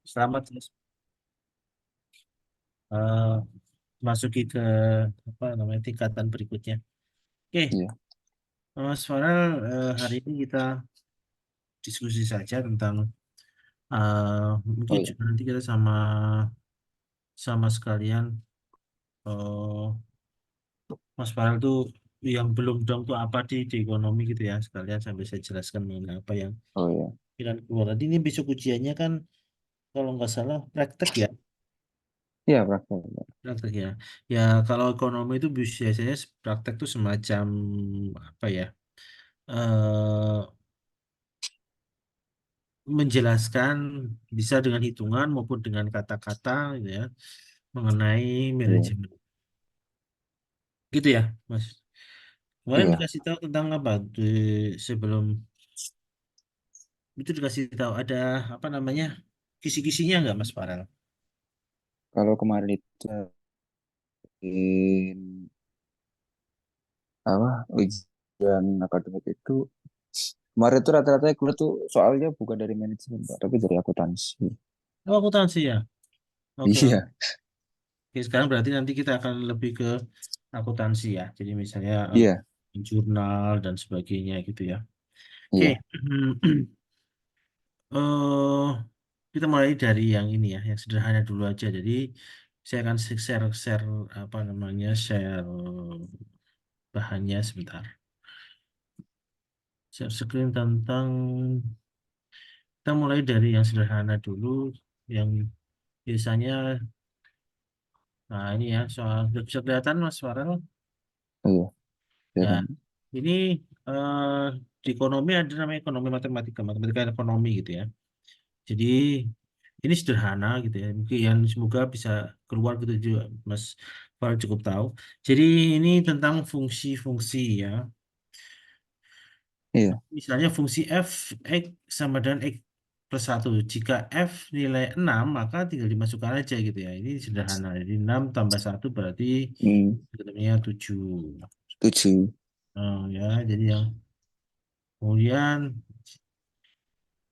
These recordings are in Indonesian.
Selamat eh, masuki ke apa namanya tingkatan berikutnya. Oke, Iya. Mas Farel, hari ini kita diskusi saja tentang mungkin Oh iya. juga nanti kita sama sama sekalian eh, Mas Farel tuh yang belum dong tuh apa di ekonomi gitu ya sekalian sambil saya jelaskan mengenai apa yang Oh iya. kita keluar. Nanti ini besok ujiannya kan kalau nggak salah praktek ya, Iya, praktek. praktek ya. Ya kalau ekonomi itu biasanya praktek tuh semacam apa ya? eh Menjelaskan bisa dengan hitungan maupun dengan kata-kata gitu ya mengenai Iya. manajemen gitu ya Mas. Kemarin Iya. dikasih tahu tentang apa sebelum itu dikasih tahu ada apa namanya kisi-kisinya nggak Mas Farel? Kalau kemarin itu in, apa ujian akademik itu kemarin itu rata-rata keluar tuh soalnya bukan dari manajemen Pak, tapi dari akuntansi. Oh, akuntansi ya. Oke, oke. Iya. Oke, sekarang berarti nanti kita akan lebih ke akuntansi ya. Jadi misalnya Iya. jurnal dan sebagainya gitu ya. Oke. Iya. eh kita mulai dari yang ini ya, yang sederhana dulu aja. Jadi saya akan share apa namanya share bahannya sebentar. Share screen tentang kita mulai dari yang sederhana dulu, yang biasanya, nah ini ya soal bisa kelihatan Mas Farel. Iya. Ya Ya, kan. ini eh, di ekonomi ada namanya ekonomi matematika, matematika ekonomi gitu ya. Jadi ini sederhana gitu ya. Mungkin yang semoga bisa keluar gitu juga Mas Farel cukup tahu. Jadi ini tentang fungsi-fungsi ya. Iya. Misalnya fungsi f x sama dengan x plus 1. Jika f nilai 6 maka tinggal dimasukkan aja gitu ya. Ini sederhana. Jadi 6 tambah 1 berarti namanya 7. 7. Ya, jadi yang kemudian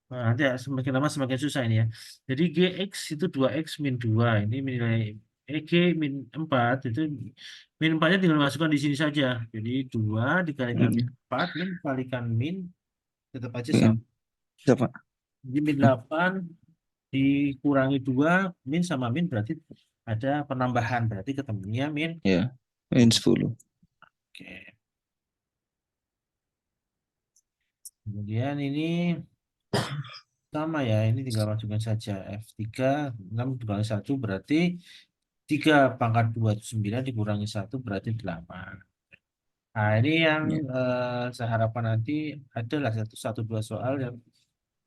nanti ya, semakin lama semakin susah ini ya. Jadi gx itu 2x min 2. Ini nilai g min 4 itu min 4-nya tinggal masukkan di sini saja. Jadi 2 dikalikan 4 min kalikan min tetap aja sama. Siapa? Jadi min 8 dikurangi 2 min sama min berarti ada penambahan berarti ketemunya min Iya. Min 10. 10. Oke. Kemudian ini sama ya, ini tinggal masukkan saja F3 6 dikurangi 1 berarti 3 pangkat 2 itu 9 dikurangi 1 berarti 8. Nah, ini yang Iya. saya harapkan nanti adalah satu dua soal yang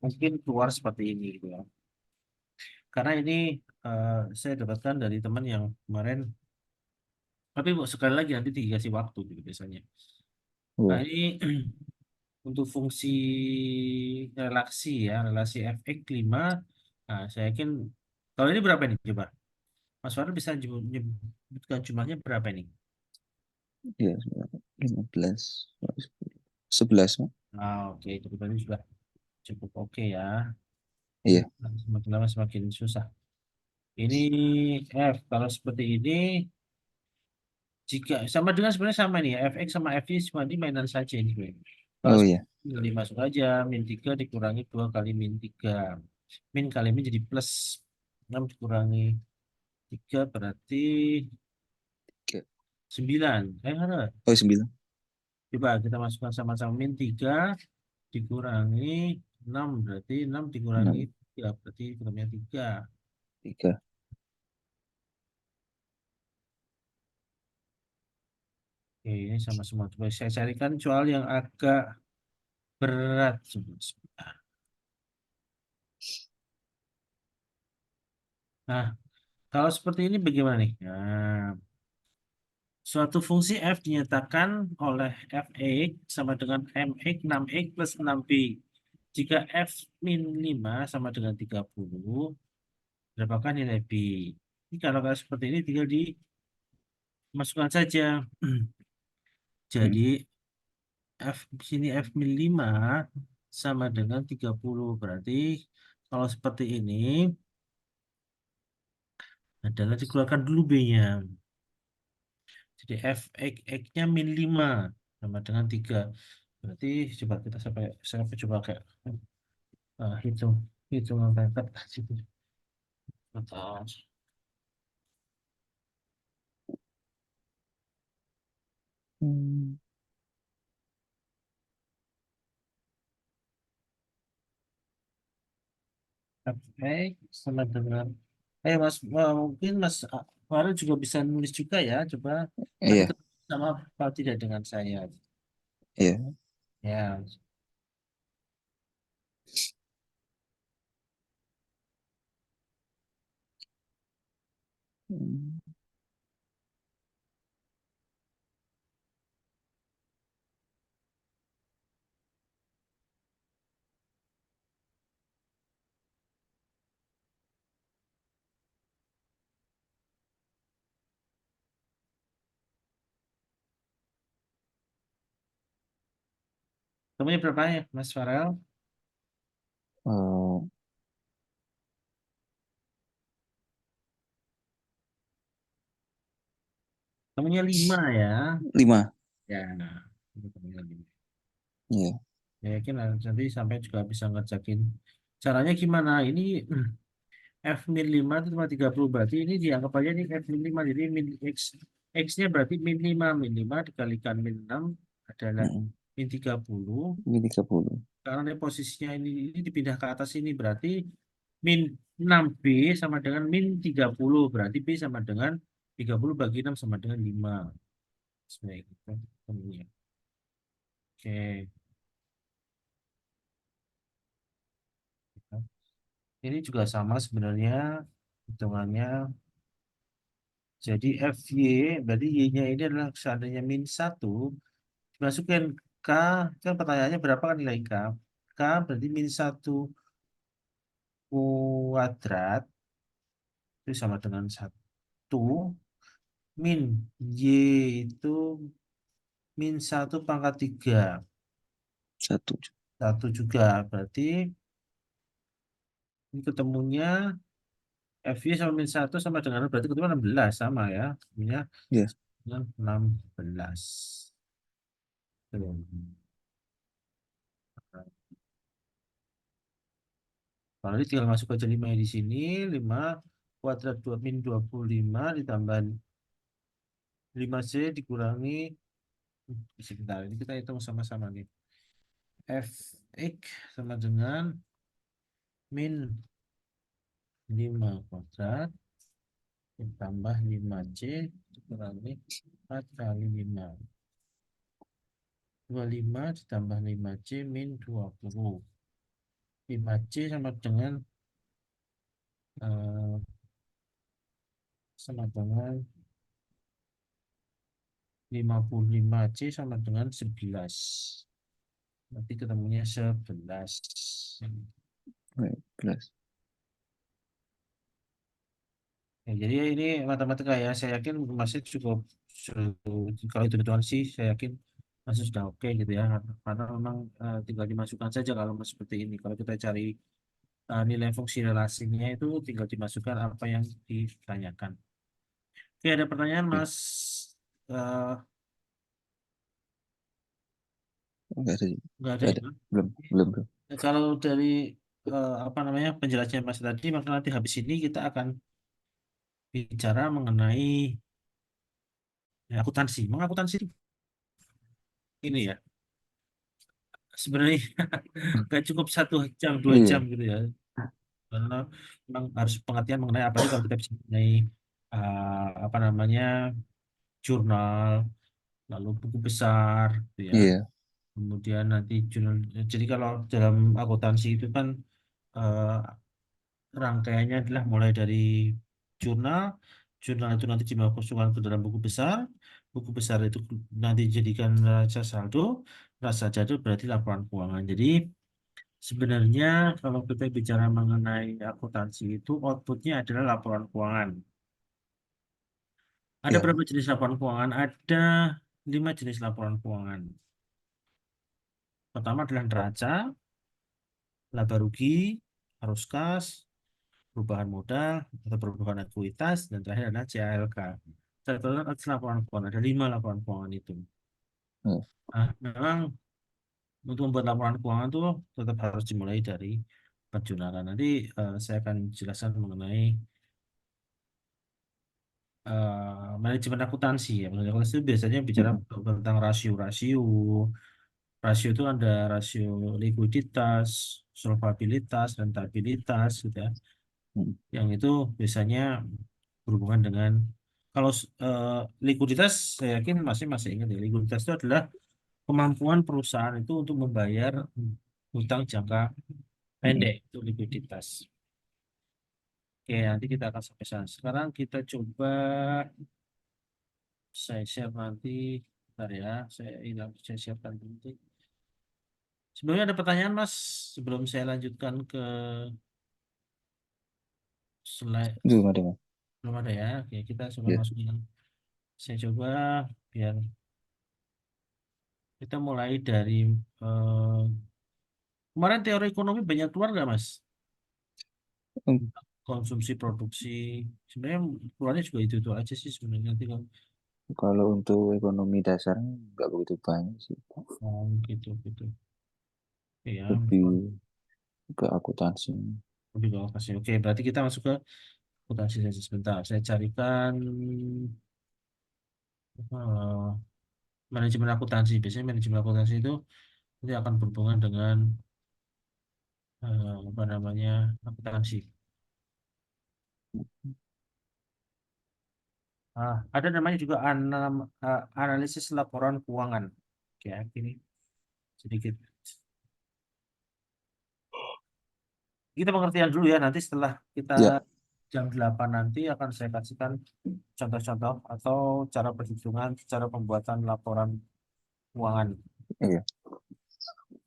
mungkin keluar seperti ini gitu ya. Karena ini saya dapatkan dari teman yang kemarin, tapi kok sekali lagi nanti dikasih waktu gitu biasanya. Nah, Iya. ini untuk fungsi relasi ya, relasi fx 5. Nah, saya yakin kalau ini berapa nih coba? Mas Farul bisa menyebutkan jumlahnya berapa nih? Iya. 15. 11. Pak. Nah, oke, itu berarti sudah cukup oke ya. Iya. Semakin lama semakin susah. Ini F, kalau seperti ini, jika sama dengan sebenarnya sama nih, fx sama fy semua ini mainan saja ini sebenarnya. Kalau Oh seperti iya. ini, tinggal dimasuk aja, min 3 dikurangi 2 kali min 3. Min kali min jadi plus 6 dikurangi 3 berarti Oke. 9. Ada. Oh 9. Coba kita masukkan sama-sama min 3 dikurangi 6 berarti 6 dikurangi 6. 3 berarti kurangnya 3. 3. Oke, ini sama semua. Coba saya carikan soal yang agak berat. Sebentar. Nah, kalau seperti ini bagaimana nih? Nah, suatu fungsi f dinyatakan oleh fx sama dengan mx 6x plus 6b. Jika f min 5 sama dengan 30, berapakah nilai b? Ini kalau seperti ini tinggal dimasukkan saja. Jadi F sini F min 5 sama dengan 30. Berarti kalau seperti ini adalah dikeluarkan dulu B-nya. Jadi X-nya min 5 sama dengan 3. Berarti coba kita sampai coba kayak hitung hitungan pangkat situ. Bentar. Hmm. Fx sama dengan Mas, mungkin Mas Farel juga bisa nulis juga ya, coba nanti Iya, ketemu sama apa tidak dengan saya. iya. Ya, Hmm. temunya berapa ya Mas Farel? Eh, Temunya 5 ya. 5. Ya, nah, itu temunya 5. Iya. Ya, yakin nanti sampai juga bisa ngerjakin. Caranya gimana? Ini F min 5 itu cuma 30. Berarti ini dianggap aja ini F min 5. Jadi min X, X-nya berarti min 5. Min 5 dikalikan min 6 adalah Mm-mm. min 30. Ini 30. Karena dia posisinya ini dipindah ke atas ini. Berarti min 6B sama dengan min 30. Berarti B sama dengan 30 bagi 6 sama dengan 5. Sebaik itu. Temunya. Oke. Ini juga sama sebenarnya hitungannya. Jadi FY, berarti Y-nya ini adalah seandainya min 1, dimasukin K, kan pertanyaannya berapa kan nilai K? K berarti min 1 kuadrat, itu sama dengan 1, min Y itu min 1 pangkat 3, Satu. 1 juga, berarti ini ketemunya FY sama min 1 sama dengan, berarti ketemu 16, sama ya, ketemunya Iya. dengan 16. Tuh. Kalau ini tinggal masuk aja 5 di sini. 5 kuadrat 2 min 25 ditambah 5C dikurangi. Sebentar, ini kita hitung sama-sama nih. Fx sama dengan min 5 kuadrat ditambah 5C dikurangi 4 kali 5. 25 ditambah 5C min 20. 5C eh, sama dengan 55C sama dengan 11. Nanti ketemunya 11. Baik, jelas. Ya, jadi ini matematika ya. Saya yakin masih cukup kalau hitung-hitungan sih saya yakin masih sudah oke gitu ya. Karena memang tinggal dimasukkan saja kalau masih seperti ini. Kalau kita cari nilai fungsi relasinya itu tinggal dimasukkan apa yang ditanyakan. Oke, ada pertanyaan Oke. Mas. Eh, Enggak ada. nggak ada Enggak ada. ya. Belum, belum, belum. Kalau dari apa namanya penjelasan Mas tadi, maka nanti habis ini kita akan bicara mengenai akuntansi. Mengakuntansi ini ya sebenarnya nggak cukup 1 jam 2 jam Iya, gitu ya, karena memang harus pengertian mengenai apalagi kalau kita bisa mengenai apa namanya jurnal, lalu buku besar gitu ya, iya, kemudian nanti jurnal. Jadi kalau dalam akuntansi itu kan eh, rangkaiannya adalah mulai dari jurnal, jurnal itu nanti dimasukkan ke dalam buku besar itu nanti dijadikan neraca saldo, neraca saldo berarti laporan keuangan. Jadi sebenarnya kalau kita bicara mengenai akuntansi itu outputnya adalah laporan keuangan. Ada iya, berapa jenis laporan keuangan? Ada 5 jenis laporan keuangan. Pertama adalah neraca, laba rugi, arus kas, perubahan modal atau perubahan ekuitas, dan terakhir adalah CALK. Catatan atas laporan keuangan, ada 5 laporan keuangan itu. Ya. Nah, memang untuk membuat laporan keuangan itu tetap harus dimulai dari penjualan. Nanti saya akan jelaskan mengenai manajemen akuntansi ya. Manajemen akuntansi itu biasanya bicara Mm, tentang rasio-rasio. Rasio itu ada rasio likuiditas, solvabilitas, rentabilitas, gitu ya. mm, Yang itu biasanya berhubungan dengan kalau likuiditas, saya yakin masih masih ingat ya. Likuiditas itu adalah kemampuan perusahaan itu untuk membayar hutang jangka mm, pendek, itu likuiditas. Oke, nanti kita akan sampai sana. Sekarang kita coba saya share nanti. Bentar ya, saya siapkan nanti. Sebelumnya ada pertanyaan, Mas, sebelum saya lanjutkan ke slide. Itu ada Mas. Belum ada ya. Oke, kita coba Ya. masukin. Saya coba biar kita mulai dari eh, kemarin teori ekonomi banyak keluar nggak, Mas? Mm, Konsumsi produksi. Sebenarnya keluarnya juga itu aja sih sebenarnya. Nanti kalau Kalau untuk ekonomi dasarnya nggak begitu banyak sih. gitu gitu. Ya, Lebih ke akuntansi. lebih ke lokasi. Oke, berarti kita masuk ke akuntansi saja sebentar. Saya carikan eh, manajemen akuntansi. Biasanya manajemen akuntansi itu nanti akan berhubungan dengan apa namanya akuntansi. Ada namanya juga analisis laporan keuangan. Oke, ini sedikit. Kita pengertian dulu ya. Nanti setelah kita Ya, jam 8 nanti akan saya kasihkan contoh-contoh atau cara perhitungan, cara pembuatan laporan keuangan. iya.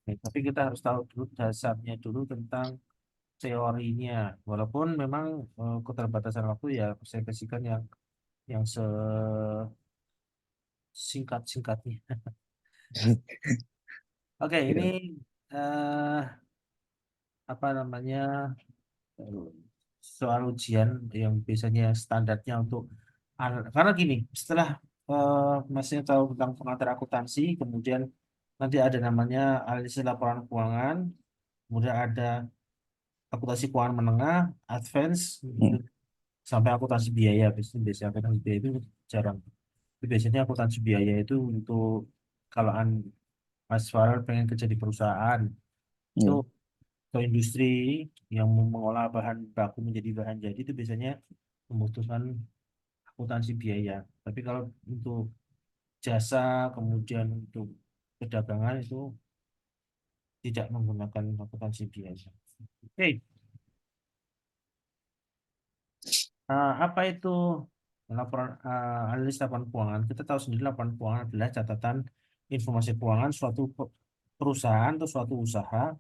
Oke, tapi kita harus tahu dulu dasarnya dulu tentang teorinya. Walaupun memang keterbatasan waktu ya saya kasihkan yang sesingkat-singkatnya. Oke, ini Iya. eh, apa namanya soal ujian yang biasanya standarnya untuk karena gini, setelah masnya tahu tentang pengantar akuntansi, kemudian nanti ada namanya analisis laporan keuangan, kemudian ada akuntansi keuangan menengah, advance, itu Mm, sampai akuntansi biaya. Biasanya akuntansi biaya itu jarang. Tapi biasanya akuntansi biaya itu untuk kalau Mas Farel pengen kerja di perusahaan, itu iya. atau industri yang mengolah bahan baku menjadi bahan jadi itu biasanya membutuhkan akuntansi biaya. Tapi kalau untuk jasa kemudian untuk perdagangan itu tidak menggunakan akuntansi biaya. Oke, apa itu laporan analis laporan keuangan? Kita tahu sendiri laporan keuangan adalah catatan informasi keuangan suatu perusahaan atau suatu usaha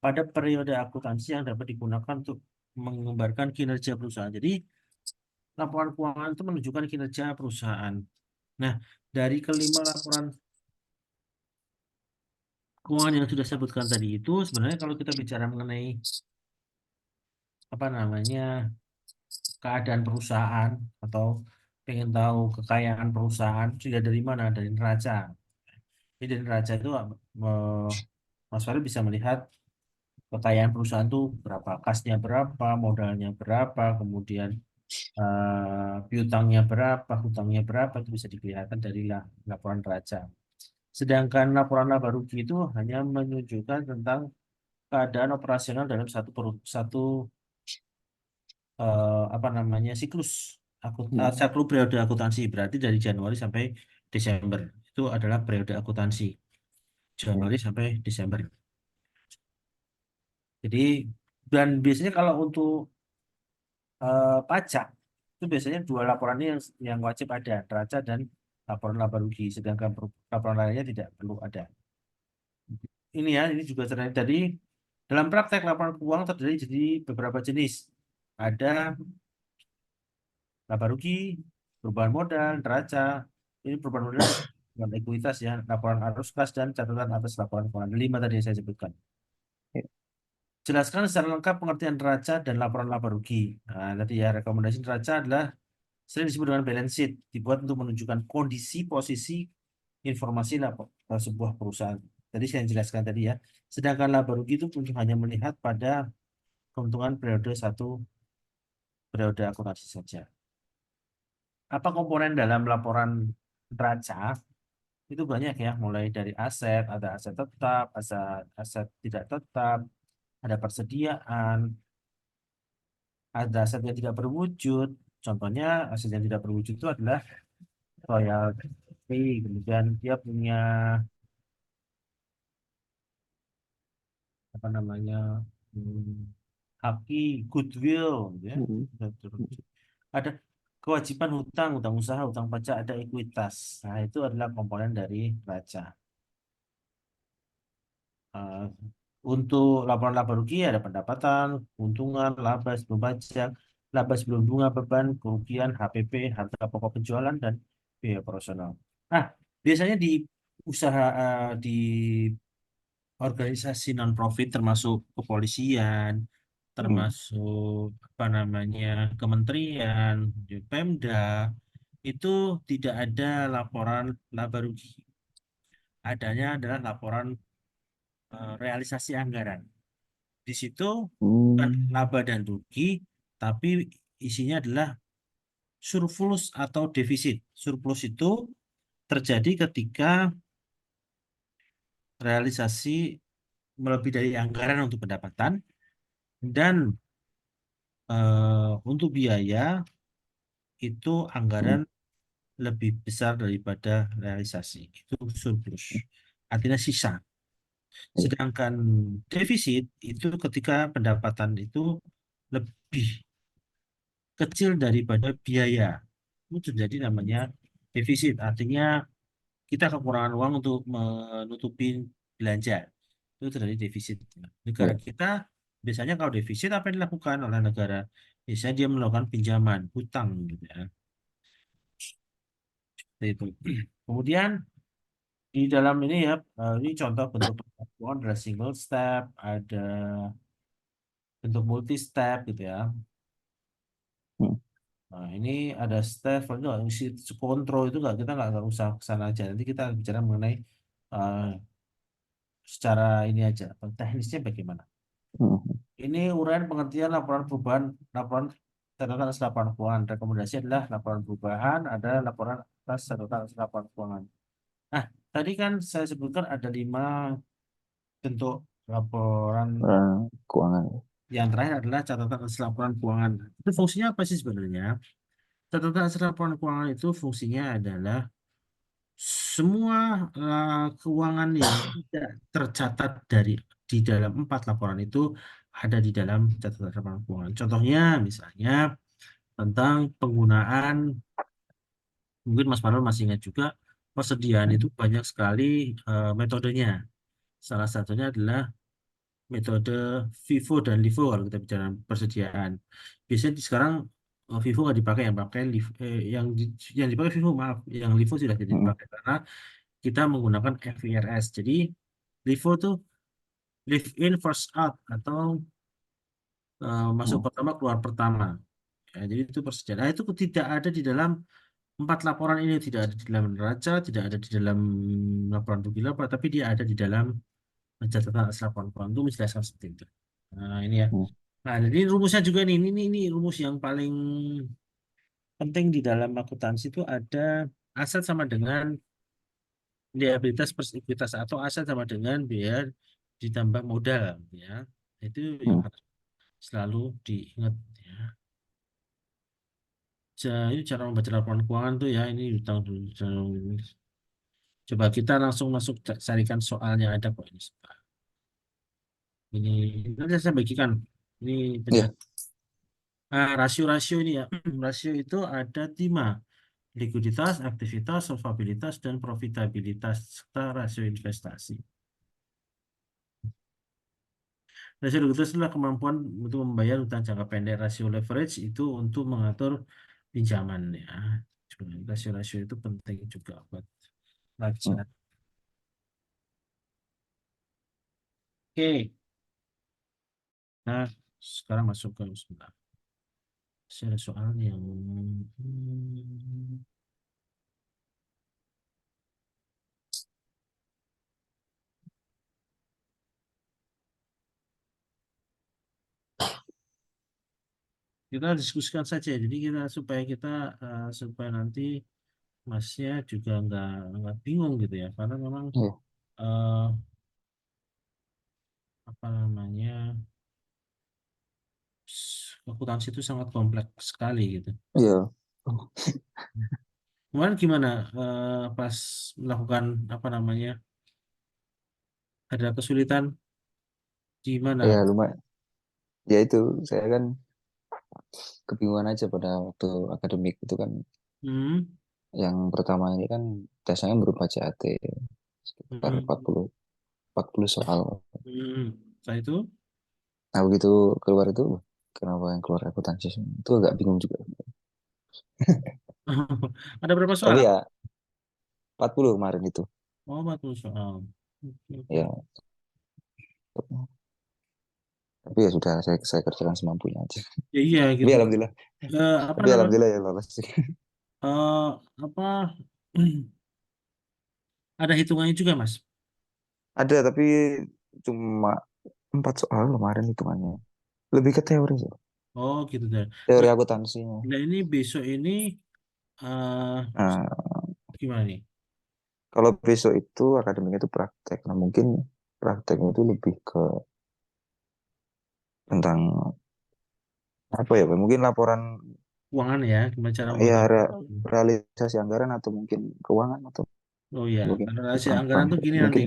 pada periode akuntansi yang dapat digunakan untuk menggambarkan kinerja perusahaan. Jadi laporan keuangan itu menunjukkan kinerja perusahaan. Nah, dari kelima laporan keuangan yang sudah saya sebutkan tadi itu, sebenarnya kalau kita bicara mengenai apa namanya keadaan perusahaan atau pengen tahu kekayaan perusahaan sudah dari mana? Dari neraca. Jadi dari neraca itu Mas Farid bisa melihat kekayaan perusahaan itu berapa, kasnya berapa, modalnya berapa, kemudian piutangnya berapa, hutangnya berapa, itu bisa dilihatkan dari laporan neraca. Sedangkan laporan laba rugi itu hanya menunjukkan tentang keadaan operasional dalam satu apa namanya siklus Mm, siklus periode akuntansi, berarti dari Januari sampai Desember itu adalah periode akuntansi iya. Januari sampai Desember. Jadi dan biasanya kalau untuk pajak itu biasanya dua laporan ini yang wajib ada, neraca dan laporan laba rugi, sedangkan laporan lainnya tidak perlu ada. Ini ya, ini juga terjadi dari dalam praktek laporan keuangan terdiri jadi beberapa jenis. Ada laba rugi, perubahan modal, neraca. Ini perubahan modal itu dengan ekuitas ya, laporan arus kas dan catatan atas laporan keuangan. 5 tadi yang saya sebutkan. Iya. Jelaskan secara lengkap pengertian neraca dan laporan laba rugi. Nah, tadi ya rekomendasi neraca adalah sering disebut dengan balance sheet, dibuat untuk menunjukkan kondisi, posisi, informasi sebuah perusahaan. Tadi saya jelaskan tadi ya. Sedangkan laba rugi itu untuk hanya melihat pada keuntungan periode satu periode akuntansi saja. Apa komponen dalam laporan neraca? Itu banyak ya, mulai dari aset, ada aset tetap, aset, aset tidak tetap, ada persediaan, ada aset yang tidak berwujud. Contohnya aset yang tidak berwujud itu adalah royalti, kemudian dia punya apa namanya, hmm, haki, goodwill, gitu ya. Hmm. Tidak berwujud. Ada kewajiban hutang, hutang usaha, hutang pajak, ada ekuitas. Nah, itu adalah komponen dari neraca. Eh, untuk laporan laba rugi ada pendapatan, keuntungan, laba sebelum pajak, laba sebelum bunga beban, kerugian, HPP, harga pokok penjualan, dan biaya operasional. Nah, biasanya di usaha di organisasi non-profit termasuk kepolisian, Hmm. termasuk apa namanya kementerian, di Pemda, itu tidak ada laporan laba rugi. Adanya adalah laporan realisasi anggaran. Di situ bukan Hmm. laba dan rugi, tapi isinya adalah surplus atau defisit. Surplus itu terjadi ketika realisasi melebihi dari anggaran untuk pendapatan dan untuk biaya itu Hmm. anggaran lebih besar daripada realisasi. Itu surplus. Artinya sisa. Iya. Sedangkan defisit itu ketika pendapatan itu lebih kecil daripada biaya. Itu terjadi namanya defisit. Artinya kita kekurangan uang untuk menutupi belanja. Itu terjadi defisit. Negara Iya. kita biasanya kalau defisit apa yang dilakukan oleh negara? Biasanya dia melakukan pinjaman, hutang gitu ya. Seperti itu. Kemudian di dalam ini ya, ini contoh bentuk pengakuan ada single step, ada bentuk multi step gitu ya. Hmm. Nah, ini ada step, itu nggak isi kontrol itu nggak, kita nggak usah ke sana aja. Nanti kita bicara mengenai eh, secara ini aja, teknisnya bagaimana. Hmm. Ini uraian pengertian laporan perubahan, laporan catatan atas laporan keuangan. Rekomendasi adalah laporan perubahan, ada laporan atas catatan atas laporan keuangan. Nah, tadi kan saya sebutkan ada 5 bentuk laporan. Keuangan. Yang terakhir adalah catatan atas laporan keuangan. Itu fungsinya apa sih sebenarnya? Catatan atas laporan keuangan itu fungsinya adalah semua keuangan yang tidak tercatat di dalam 4 laporan itu ada di dalam catatan laporan keuangan. Contohnya misalnya tentang penggunaan, mungkin Mas Parul masih ingat juga, persediaan itu Hmm. banyak sekali metodenya. Salah satunya adalah metode FIFO dan LIFO kalau kita bicara persediaan. Biasanya sekarang FIFO nggak dipakai, yang pakai yang dipakai FIFO, maaf, yang LIFO sudah tidak Hmm. dipakai karena kita menggunakan FIRS. Jadi LIFO tuh live in first out atau masuk Hmm. pertama keluar pertama. Ya, jadi itu persediaan. Nah, itu tidak ada di dalam 4 laporan ini, tidak ada di dalam neraca, tidak ada di dalam laporan rugi laba, tapi dia ada di dalam catatan asal laporan keuangan itu menjelaskan seperti itu. Nah, ini ya. Hmm. Nah, jadi rumusnya juga nih, ini rumus yang paling penting di dalam akuntansi itu ada aset sama dengan liabilitas plus ekuitas atau aset sama dengan biaya ditambah modal ya. Itu yang Hmm. harus selalu diingat ya. Ini cara membaca laporan keuangan tuh ya, ini utang dulu. Coba kita langsung masuk carikan soalnya ada kok ini. Ini nanti saya bagikan. Ini Iya. penjelasan. Nah, rasio-rasio ini ya. Rasio itu ada 5. Likuiditas, aktivitas, solvabilitas, dan profitabilitas, serta rasio investasi. Rasio likuiditas adalah kemampuan untuk membayar utang jangka pendek. Rasio leverage itu untuk mengatur pinjaman ya. Rasio-rasio itu penting juga buat Hmm. belajar. Oke, Nah, sekarang masuk ke sebentar. Saya ada soal yang kita diskusikan saja. Jadi kita supaya nanti masnya juga nggak bingung gitu ya, karena memang Iya, eh, apa namanya akuntansi itu sangat kompleks sekali gitu. iya. Kemarin gimana pas melakukan apa namanya ada kesulitan di Ya mana? lumayan. Ya itu saya kan kebingungan aja pada waktu akademik itu kan. Hmm, Yang pertama ini kan tesnya berupa CAT sekitar hmm, 40 soal. hmm. Setelah itu Nah begitu keluar itu, wah, kenapa yang keluar akuntansi semua? Itu agak bingung juga. ada berapa Tapi soal? ya 40 kemarin itu. Oh, 40 soal. Oke, oke. Ya, tapi ya sudah saya kerjakan semampunya aja. Ya iya Tapi gitu. alhamdulillah, Apa tapi namanya? alhamdulillah ya lolos sih. Apa ada hitungannya juga, Mas? Ada tapi cuma 4 soal kemarin hitungannya. Lebih ke teori sih. Oh, gitu deh. Teori Nah, akuntansinya. nah ini besok ini eh Nah, gimana nih? kalau besok itu akademiknya itu praktek. Nah, mungkin prakteknya itu lebih ke tentang apa ya, Pak? Mungkin laporan Keuangan ya, gimana cara ya mengatur? realisasi anggaran atau mungkin keuangan atau Oh ya, mungkin karena realisasi apa anggaran tuh gini nanti. mungkin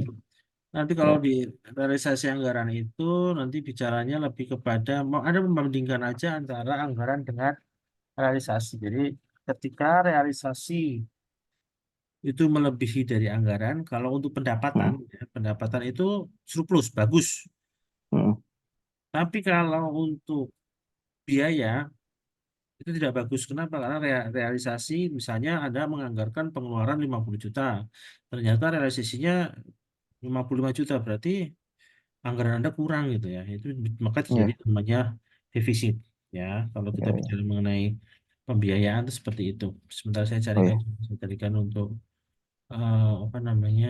Nanti kalau ya di realisasi anggaran itu nanti bicaranya lebih kepada mau ada membandingkan aja antara anggaran dengan realisasi. Jadi ketika realisasi itu melebihi dari anggaran, kalau untuk pendapatan, mm, ya, pendapatan itu surplus, bagus. mm, Tapi kalau untuk biaya itu tidak bagus. Kenapa? Karena realisasi misalnya Anda menganggarkan pengeluaran 50 juta. Ternyata realisasinya 55 juta. Berarti anggaran Anda kurang gitu ya. Itu maka terjadi ya namanya defisit ya. Kalau kita ya ya bicara mengenai pembiayaan itu seperti itu. Sementara oh ya saya carikan untuk apa namanya?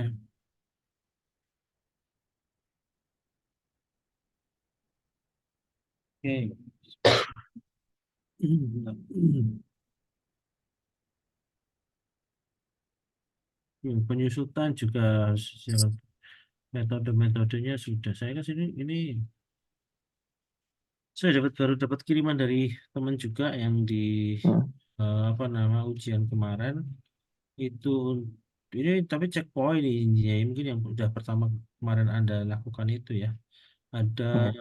Oke. Penyusutan juga secara metode-metodenya sudah. Saya ke sini ini saya baru dapat kiriman dari teman juga yang di mm, apa nama ujian kemarin itu ini tapi checkpoint ini ya, mungkin yang udah pertama kemarin Anda lakukan itu ya. Ada mm,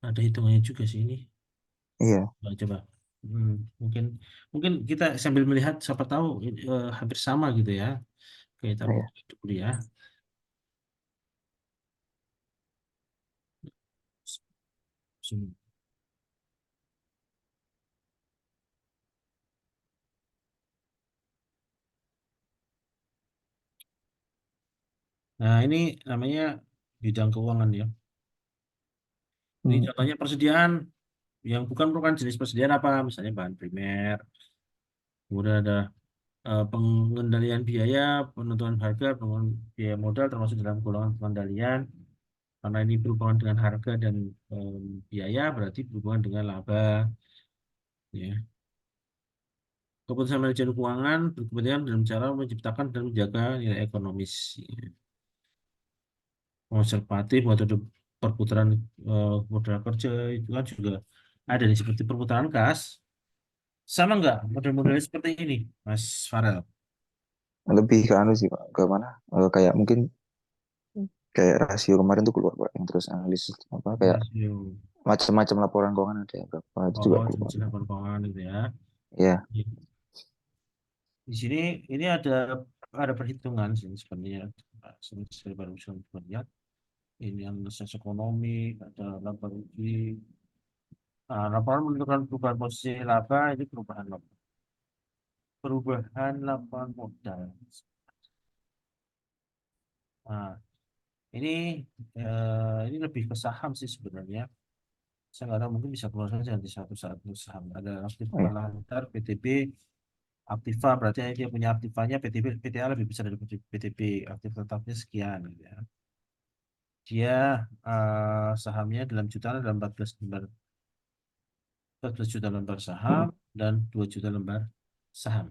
ada hitungannya juga sih ini. iya Coba. Hmm, mungkin mungkin kita sambil melihat siapa tahu hampir sama gitu ya. Kita oh ya buka dulu ya. Nah, ini namanya bidang keuangan ya. Ini mm, contohnya persediaan yang bukan merupakan jenis persediaan apa, misalnya bahan primer, kemudian ada pengendalian biaya, penentuan harga, penentuan biaya modal termasuk dalam golongan pengendalian. Karena ini berhubungan dengan harga dan biaya, berarti berhubungan dengan laba. Ya. Keputusan manajemen keuangan berkepentingan dalam cara menciptakan dan menjaga nilai ekonomis. Ya. Konservatif, metode perputaran modal kerja itu kan juga ada nih seperti perputaran kas. Sama nggak model-modelnya seperti ini, Mas Farel? lebih ke anu sih Pak ke mana. Kayak mungkin kayak rasio kemarin tuh keluar Pak yang terus analisis apa kayak Rasio. macam-macam laporan keuangan ada berapa itu juga Oh, keluar jenis laporan keuangan itu ya. ya Di sini ini ada perhitungan sih sebenarnya. Saya baru bisa melihat ini analisis ekonomi, ada laba rugi. Nah, laporan menunjukkan perubahan posisi laba ini perubahan laporan modal. Nah, Ini ini lebih ke saham sih sebenarnya. Saya nggak tahu, mungkin bisa keluar saja nanti satu-satu saham. Ada Oh Aktiva ya. Lantar, PTB, Aktiva berarti dia punya Aktivanya PTB, PTA lebih besar dari PTB. Aktif tetapnya sekian, gitu ya. Dia sahamnya dalam jutaan ada 14 juta lembar saham Mm. dan 2 juta lembar saham.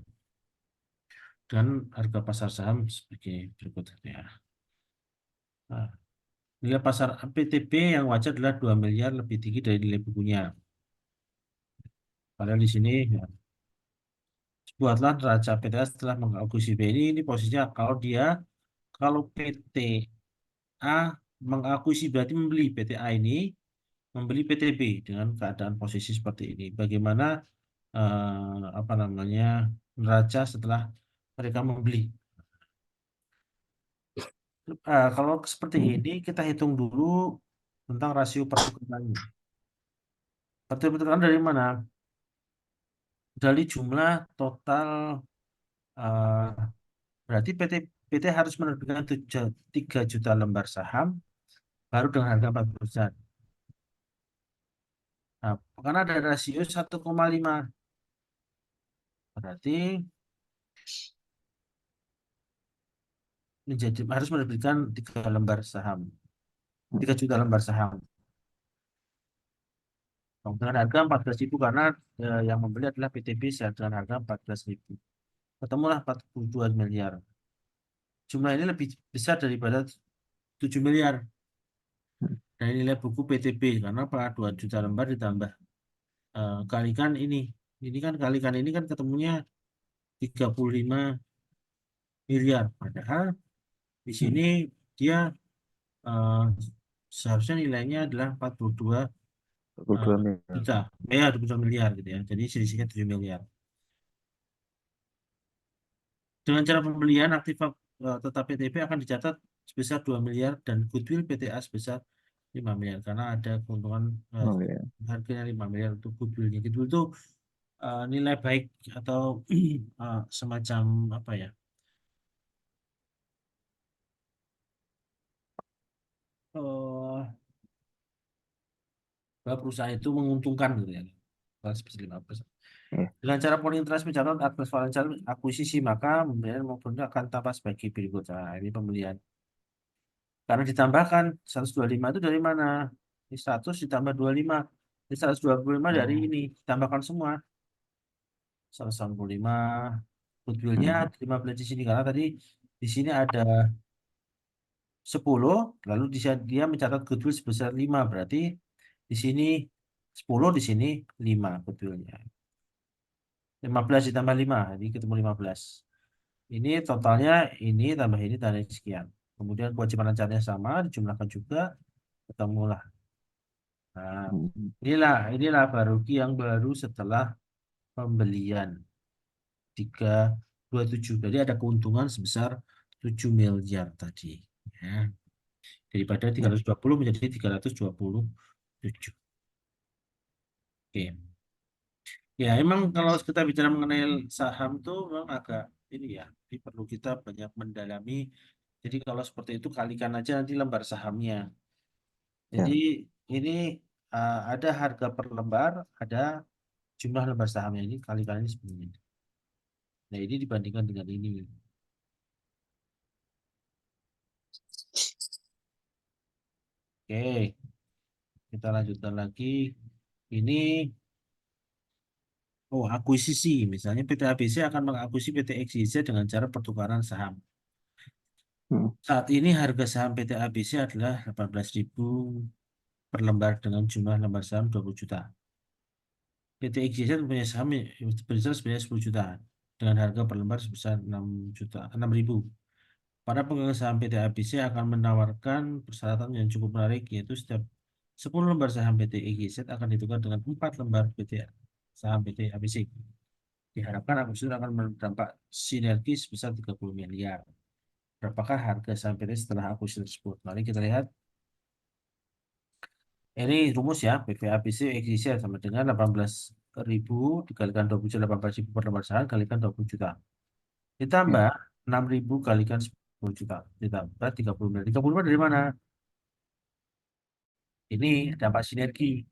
Dan harga pasar saham sebagai berikut ya. Nah, nilai pasar PTB yang wajar adalah 2 miliar lebih tinggi dari nilai bukunya. Padahal di sini ya, buatlah neraca PTA setelah mengakuisisi BNI. Ini posisinya kalau PTA mengakuisisi berarti membeli PTA ini, membeli PTB dengan keadaan posisi seperti ini. Bagaimana apa namanya neraca setelah mereka membeli? Kalau seperti Mm. ini kita hitung dulu tentang rasio pertukaran. Pertukaran dari mana? Dari jumlah total, eh, berarti PT harus menerbitkan 3 juta lembar saham baru dengan harga 40 juta. Nah, karena ada rasio 1,5, berarti menjadi harus menerbitkan 3 juta lembar saham. Dengan harga 14.000 karena yang membeli adalah PTB dengan harga 14.000. Ketemulah 42 miliar. Jumlah ini lebih besar daripada 7 miliar dari nilai buku PTB karena apa? 2 juta lembar ditambah kalikan ini. Ini kan kalikan ini kan ketemunya 35 miliar. Padahal di sini Mm. dia eh, seharusnya nilainya adalah 42 eh, 42 miliar. juta. Ya, 22 miliar gitu ya. Jadi selisihnya 7 miliar. Dengan cara pembelian aktif tetap PTB akan dicatat sebesar 2 miliar dan goodwill PTA sebesar 5 miliar karena ada keuntungan Oh ya. harganya 5 miliar untuk goodwillnya. Goodwill itu nilai baik atau semacam apa ya? eh Bahwa perusahaan itu menguntungkan gitu ya. Kalau seperti 5%. Ya. Dengan cara polling trust mencatat atas financial akuisisi maka pembelian maupun akan tambah sebagai berikut. Nah, ini pembelian. Karena ditambahkan 125 itu dari mana? Ini 100 ditambah 25. Ini 125 dari Oh. ini. Ditambahkan semua. 195. Goodwill-nya Mm. 15 di sini. Karena tadi di sini ada 10. Lalu dia mencatat goodwill sebesar 5. Berarti di sini 10, di sini 5 goodwill-nya. 15 ditambah 5. Jadi ketemu 15. Ini totalnya ini tambah ini dan sekian. Kemudian kewajiban rencananya sama. Dijumlahkan juga. Ketemulah. Nah, Mm. inilah Baruki yang baru setelah pembelian 327. Jadi ada keuntungan sebesar 7 miliar tadi. Ya. Daripada Ya. 320 menjadi 327. Oke. Ya, emang kalau kita bicara mengenai saham tuh memang agak ini ya, ini perlu kita banyak mendalami. Jadi kalau seperti itu kalikan aja nanti lembar sahamnya. Jadi Ya. ini ada harga per lembar, ada jumlah lembar sahamnya ini kalikan ini sebenarnya. Nah, ini dibandingkan dengan ini. Oke, kita lanjutkan lagi. Ini, akuisisi. Misalnya PT ABC akan mengakuisisi PT XYZ dengan cara pertukaran saham. Mm. Saat ini harga saham PT ABC adalah 18.000 per lembar dengan jumlah lembar saham 20 juta. PT XYZ mempunyai saham yang berbesar sebanyak 10 juta dengan harga per lembar sebesar 6 juta, 6.000. Para pemegang saham PT ABC akan menawarkan persyaratan yang cukup menarik, yaitu setiap 10 lembar saham PT EGZ akan ditukar dengan 4 lembar saham PT ABC. Diharapkan akuisisi akan berdampak sinergi sebesar 30 miliar. Berapakah harga saham PT setelah akuisisi tersebut? Mari kita lihat. Ini rumus ya, PVABC EGZ sama dengan 18.000 dikalikan 20 juta, 18.000 per lembar saham kalikan 20 juta. Ya. Ditambah 6.000 kalikan 10 10 juta ditambah 30 miliar. 30 miliar dari mana? Ini dampak sinergi.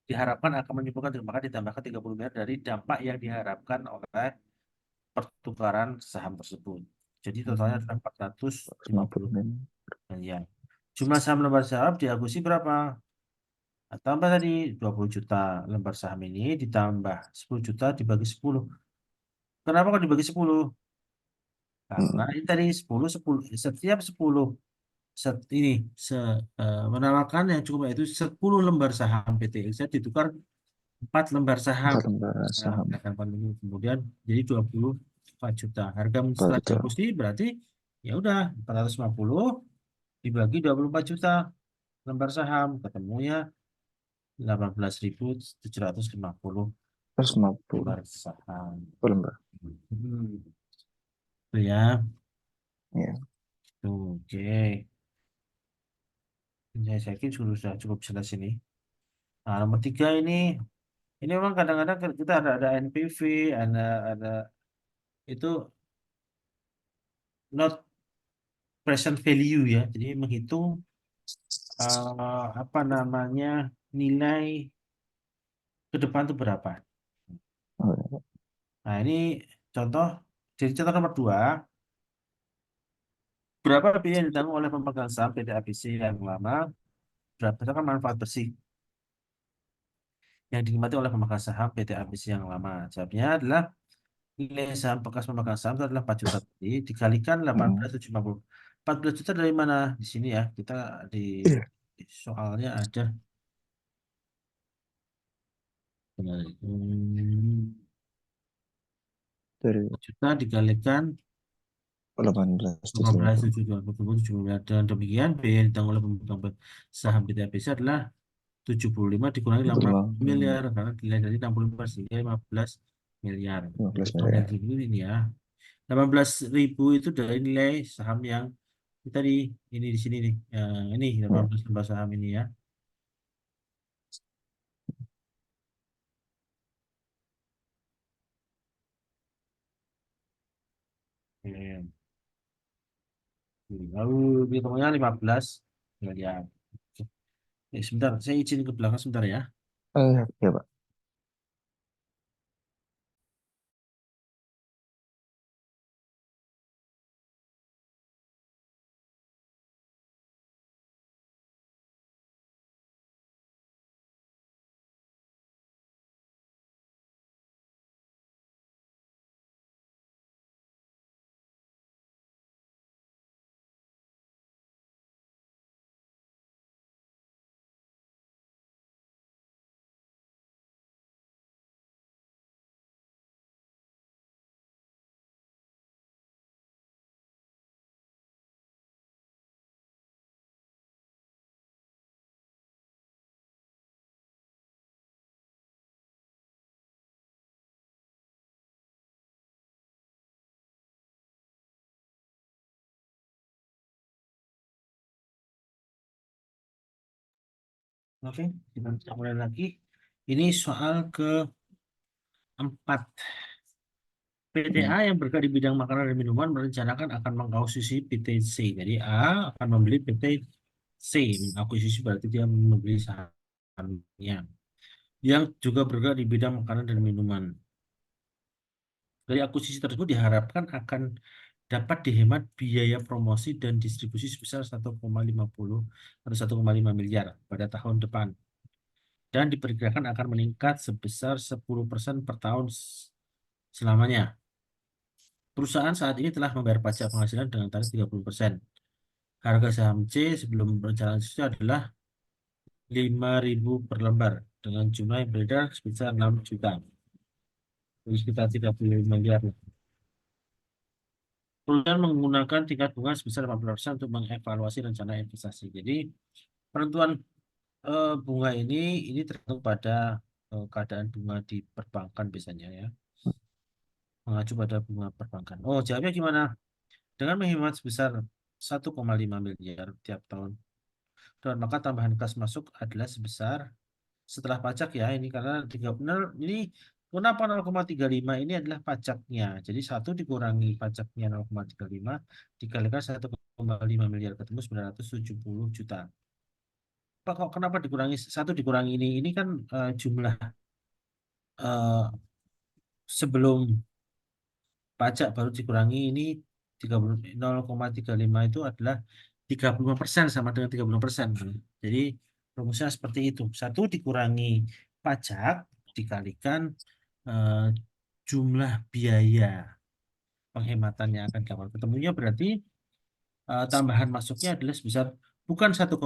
Diharapkan akan menimbulkan maka ditambahkan 30 miliar dari dampak yang diharapkan oleh pertukaran saham tersebut. Jadi totalnya adalah 450 50 miliar. miliar. Jumlah saham lembar saham diakuisisi berapa? Nah, tambah tadi 20 juta lembar saham ini ditambah 10 juta dibagi 10. Kenapa kok dibagi 10? Karena Hmm, ini tadi 10 10 setiap 10 ini se, menawarkan yang cukup yaitu 10 lembar saham PT Exa ditukar 4 lembar saham. 4 lembar Nah, saham. berdasarkan pandemi kemudian jadi 24 juta. Harga Oh, setelah gitu. dihapus berarti ya udah 450 dibagi 24 juta lembar saham ketemunya 18.750 150 lembar saham. per lembar. Itu ya. Ya. Tuh, oke. Saya yakin sudah cukup jelas ini. Nah, nomor tiga ini memang kadang-kadang kita ada NPV, ada itu not present value ya. Jadi menghitung apa namanya nilai ke depan itu berapa. Oh, ya. Nah, ini contoh jadi contoh nomor dua, berapa biaya yang ditanggung oleh pemegang saham PT ABC yang lama berdasarkan manfaat bersih yang dinikmati oleh pemegang saham PT ABC yang lama. Jawabnya adalah nilai saham bekas pemegang saham itu adalah 4 juta tadi dikalikan Hmm. 18.750. 14 juta dari mana? Di sini ya. Kita di Iya. soalnya ada. Dari 4 juta dikalikan 18.750. 18.750 miliar. Dan demikian biaya yang ditanggung oleh pemegang saham PT ABC adalah 75 dikurangi Itu 50 50, miliar karena dilihat dari 65 sehingga 15 miliar. Untuk 15 tahun yang miliar. kedua ini ya. 18.000 itu dari nilai saham yang tadi ini di sini nih. Ini Ya. 18 lembar saham ini ya. Oke. Lalu hitungnya 15 miliar. Oke. Sebentar, saya izin ke belakang sebentar ya. Ya, ya, Pak. Oke, kita mulai lagi. Ini soal keempat. PTA Hmm. yang bergerak di bidang makanan dan minuman merencanakan akan mengakuisisi PT C. Jadi A akan membeli PT C. Mengakuisisi berarti dia membeli sahamnya. Yang juga bergerak di bidang makanan dan minuman. Dari akuisisi tersebut diharapkan akan dapat dihemat biaya promosi dan distribusi sebesar 1,50 atau 1,5 miliar pada tahun depan. Dan diperkirakan akan meningkat sebesar 10% per tahun selamanya. Perusahaan saat ini telah membayar pajak penghasilan dengan tarif 30%. Harga saham C sebelum perencanaan itu adalah 5.000 per lembar dengan jumlah yang beredar sebesar 6 juta. Jadi sekitar 30 miliar. Perusahaan menggunakan tingkat bunga sebesar 80% untuk mengevaluasi rencana investasi. Jadi penentuan bunga ini tergantung pada keadaan bunga di perbankan biasanya ya. Mengacu pada bunga perbankan. Oh, jawabnya gimana? Dengan menghemat sebesar 1,5 miliar tiap tahun. Dan maka tambahan kas masuk adalah sebesar setelah pajak ya ini karena 3 benar ini Kenapa 0,35 ini adalah pajaknya. Jadi 1 dikurangi pajaknya 0,35 dikalikan 1,5 miliar ketemu 970 juta. Pak, kok kenapa dikurangi 1 dikurangi ini? Ini kan jumlah eh, sebelum pajak baru dikurangi ini 30 0,35 itu adalah 35% sama dengan 30%. Jadi rumusnya seperti itu. 1 dikurangi pajak dikalikan eh, jumlah biaya penghematan yang akan dilakukan. Ketemunya berarti tambahan masuknya adalah sebesar bukan 1,5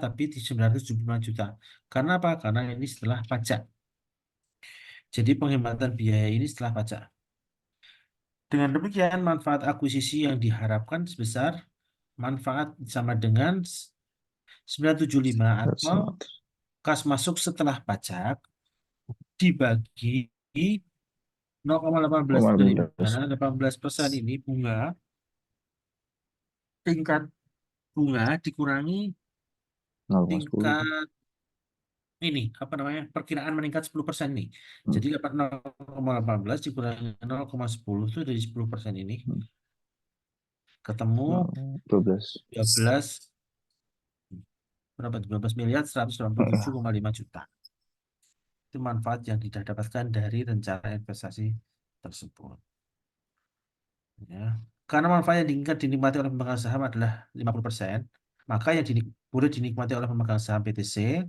tapi di 975 juta. Karena apa? Karena ini setelah pajak. Jadi penghematan biaya ini setelah pajak. Dengan demikian, manfaat akuisisi yang diharapkan sebesar manfaat sama dengan 975 atau 100. kas masuk setelah pajak dibagi 0,18 dari 0,18. mana 18% ini bunga, tingkat bunga dikurangi 0,10 kan. tingkat ini apa namanya perkiraan meningkat 10% nih. Hmm. Jadi dapat 0,18 dikurangi 0,10 itu dari 10% ini Hmm. ketemu 12. 12 berapa? 12 miliar 187,5 juta. Itu manfaat yang didapatkan dari rencana investasi tersebut. Ya. Karena manfaat yang diinginkan dinikmati oleh pemegang saham adalah 50%, maka yang boleh dinikmati oleh pemegang saham PTC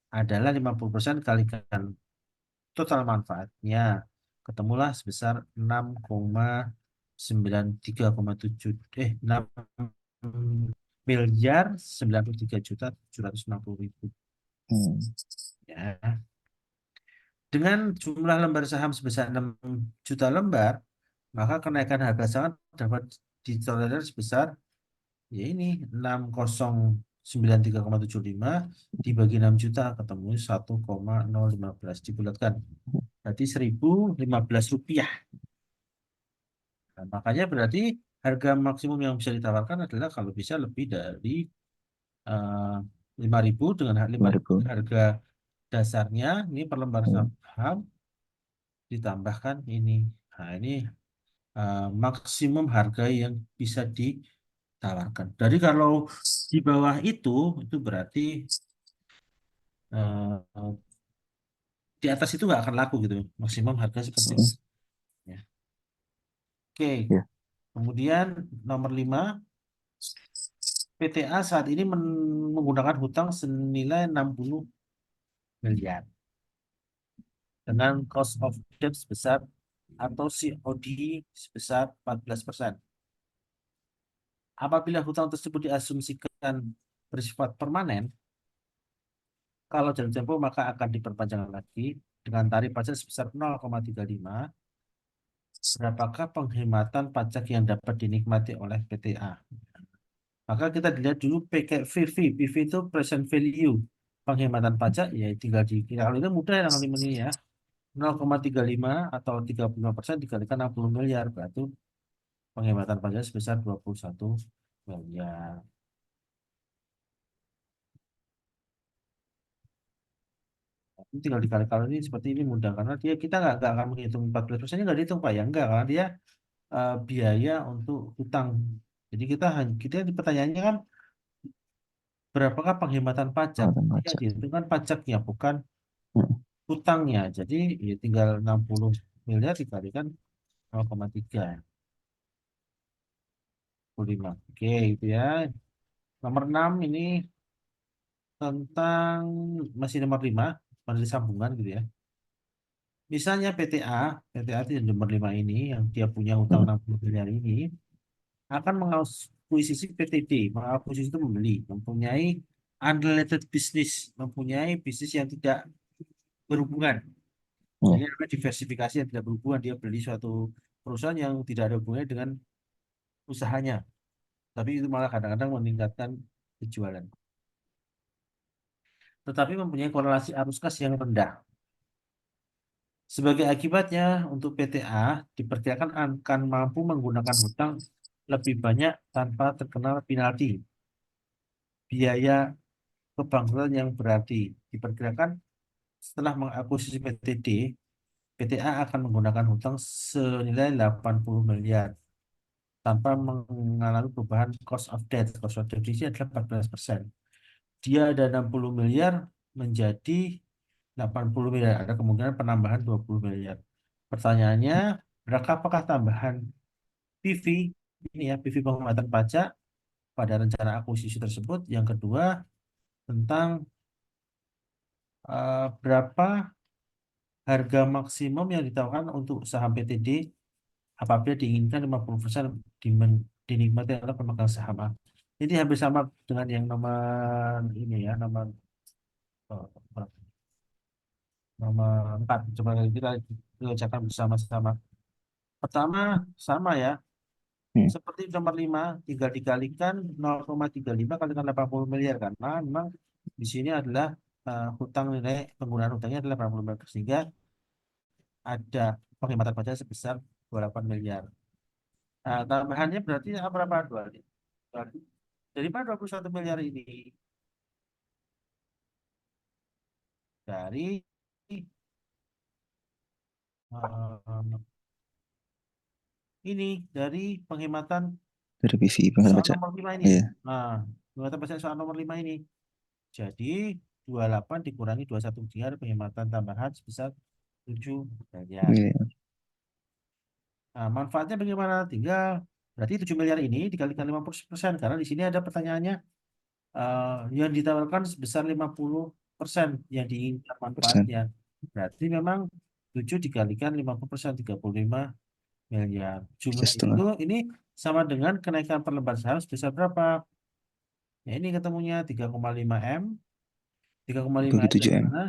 adalah 50% kalikan total manfaatnya. Ketemulah sebesar 6,93,7 6 miliar 93 juta 760 ribu. Hmm. Ya. Dengan jumlah lembar saham sebesar 6 juta lembar, maka kenaikan harga saham dapat ditolerir sebesar ya ini 609,375 dibagi 6 juta ketemu 1,015 dibulatkan. Berarti 1.015 rupiah. Nah, makanya berarti harga maksimum yang bisa ditawarkan adalah kalau bisa lebih dari eh, 5.000 dengan Maribu. harga dasarnya ini per lembar Hmm. saham ditambahkan ini. Nah, ini maksimum harga yang bisa ditawarkan. Jadi kalau di bawah itu berarti eh, di atas itu nggak akan laku gitu. Maksimum harga seperti itu. Hmm. Ya. Oke, Ya. kemudian nomor 5, PTA saat ini menggunakan hutang senilai 60 miliar dengan cost of debt sebesar atau COD sebesar 14%. Apabila hutang tersebut diasumsikan bersifat permanen, kalau jatuh tempo maka akan diperpanjang lagi dengan tarif pajak sebesar 0,35. Berapakah penghematan pajak yang dapat dinikmati oleh PTA? Maka kita dilihat dulu PV. PV itu present value. Penghematan pajak ya tinggal dikira. Kalau ini mudah yang ini ya. 0,35 atau 35% dikalikan 60 miliar. Berarti penghematan pajak sebesar 21 miliar. Ini tinggal dikali-kali ini seperti ini mudah karena kita nggak akan menghitung 14% ini nggak dihitung Pak ya enggak karena dia biaya untuk utang. Jadi kita di pertanyaannya kan berapakah penghematan pajak? Penghematan Yang pajak. dihitung kan pajaknya bukan Hmm. utangnya. Jadi ya tinggal 60 miliar dikalikan 0,3 lima. Oke itu ya. Nomor 6 ini tentang masih nomor 5 pada sambungan gitu ya. Misalnya PTA itu yang nomor 5 ini yang dia punya utang Hmm. 60 miliar ini akan mengakuisisi PTD. Mengakuisisi itu membeli, mempunyai unrelated business, mempunyai bisnis yang tidak berhubungan. Jadi Ya. ada diversifikasi yang tidak berhubungan. Dia beli suatu perusahaan yang tidak ada hubungannya dengan usahanya. Tapi itu malah kadang-kadang meningkatkan penjualan. Tetapi mempunyai korelasi arus kas yang rendah. Sebagai akibatnya, untuk PTA diperkirakan akan mampu menggunakan hutang lebih banyak tanpa terkena penalti. Biaya kebangkrutan yang berarti diperkirakan setelah mengakuisisi PTD PTA akan menggunakan hutang senilai 80 miliar tanpa mengalami perubahan cost of debt. Cost of debt di sini adalah 14%. Dia ada 60 miliar menjadi 80 miliar. Ada kemungkinan penambahan 20 miliar. Pertanyaannya, apakah tambahan PV ini ya, PV penghematan pajak pada rencana akuisisi tersebut? Yang kedua, tentang berapa harga maksimum yang ditawarkan untuk saham PTD apabila diinginkan 50% dinikmati oleh pemegang saham A. Ini hampir sama dengan yang nomor ini ya, eh, nomor 4. Coba kita bacakan bersama-sama. Pertama, sama ya. Hmm. Seperti nomor 5, tinggal dikalikan 0,35 kalikan 80 miliar. Karena memang di sini adalah hutang nilai penggunaan hutangnya adalah 80 miliar. Sehingga ada penghematan pajak sebesar 28 miliar. Nah, tambahannya berarti berapa? Berarti dari 21 miliar ini dari eh, ini dari penghematan Dari PVI pengen soal baca. nomor 5 ini. Iya, Nah, penghematan pajak soal nomor 5 ini. Jadi 28 dikurangi 21 miliar penghematan tambahan sebesar 7 miliar. miliar. Nah, manfaatnya bagaimana? Tinggal berarti 7 miliar ini dikalikan 50% karena di sini ada pertanyaannya yang ditawarkan sebesar 50% yang diinginkan Persen. manfaatnya. Berarti memang 7 dikalikan 50% 35 miliar. Tiga Jumlah itu setengah. ini sama dengan kenaikan per lembar saham sebesar berapa? Ya ini ketemunya 3,5 M. 3,5 Bagi M tujuh dari m mana?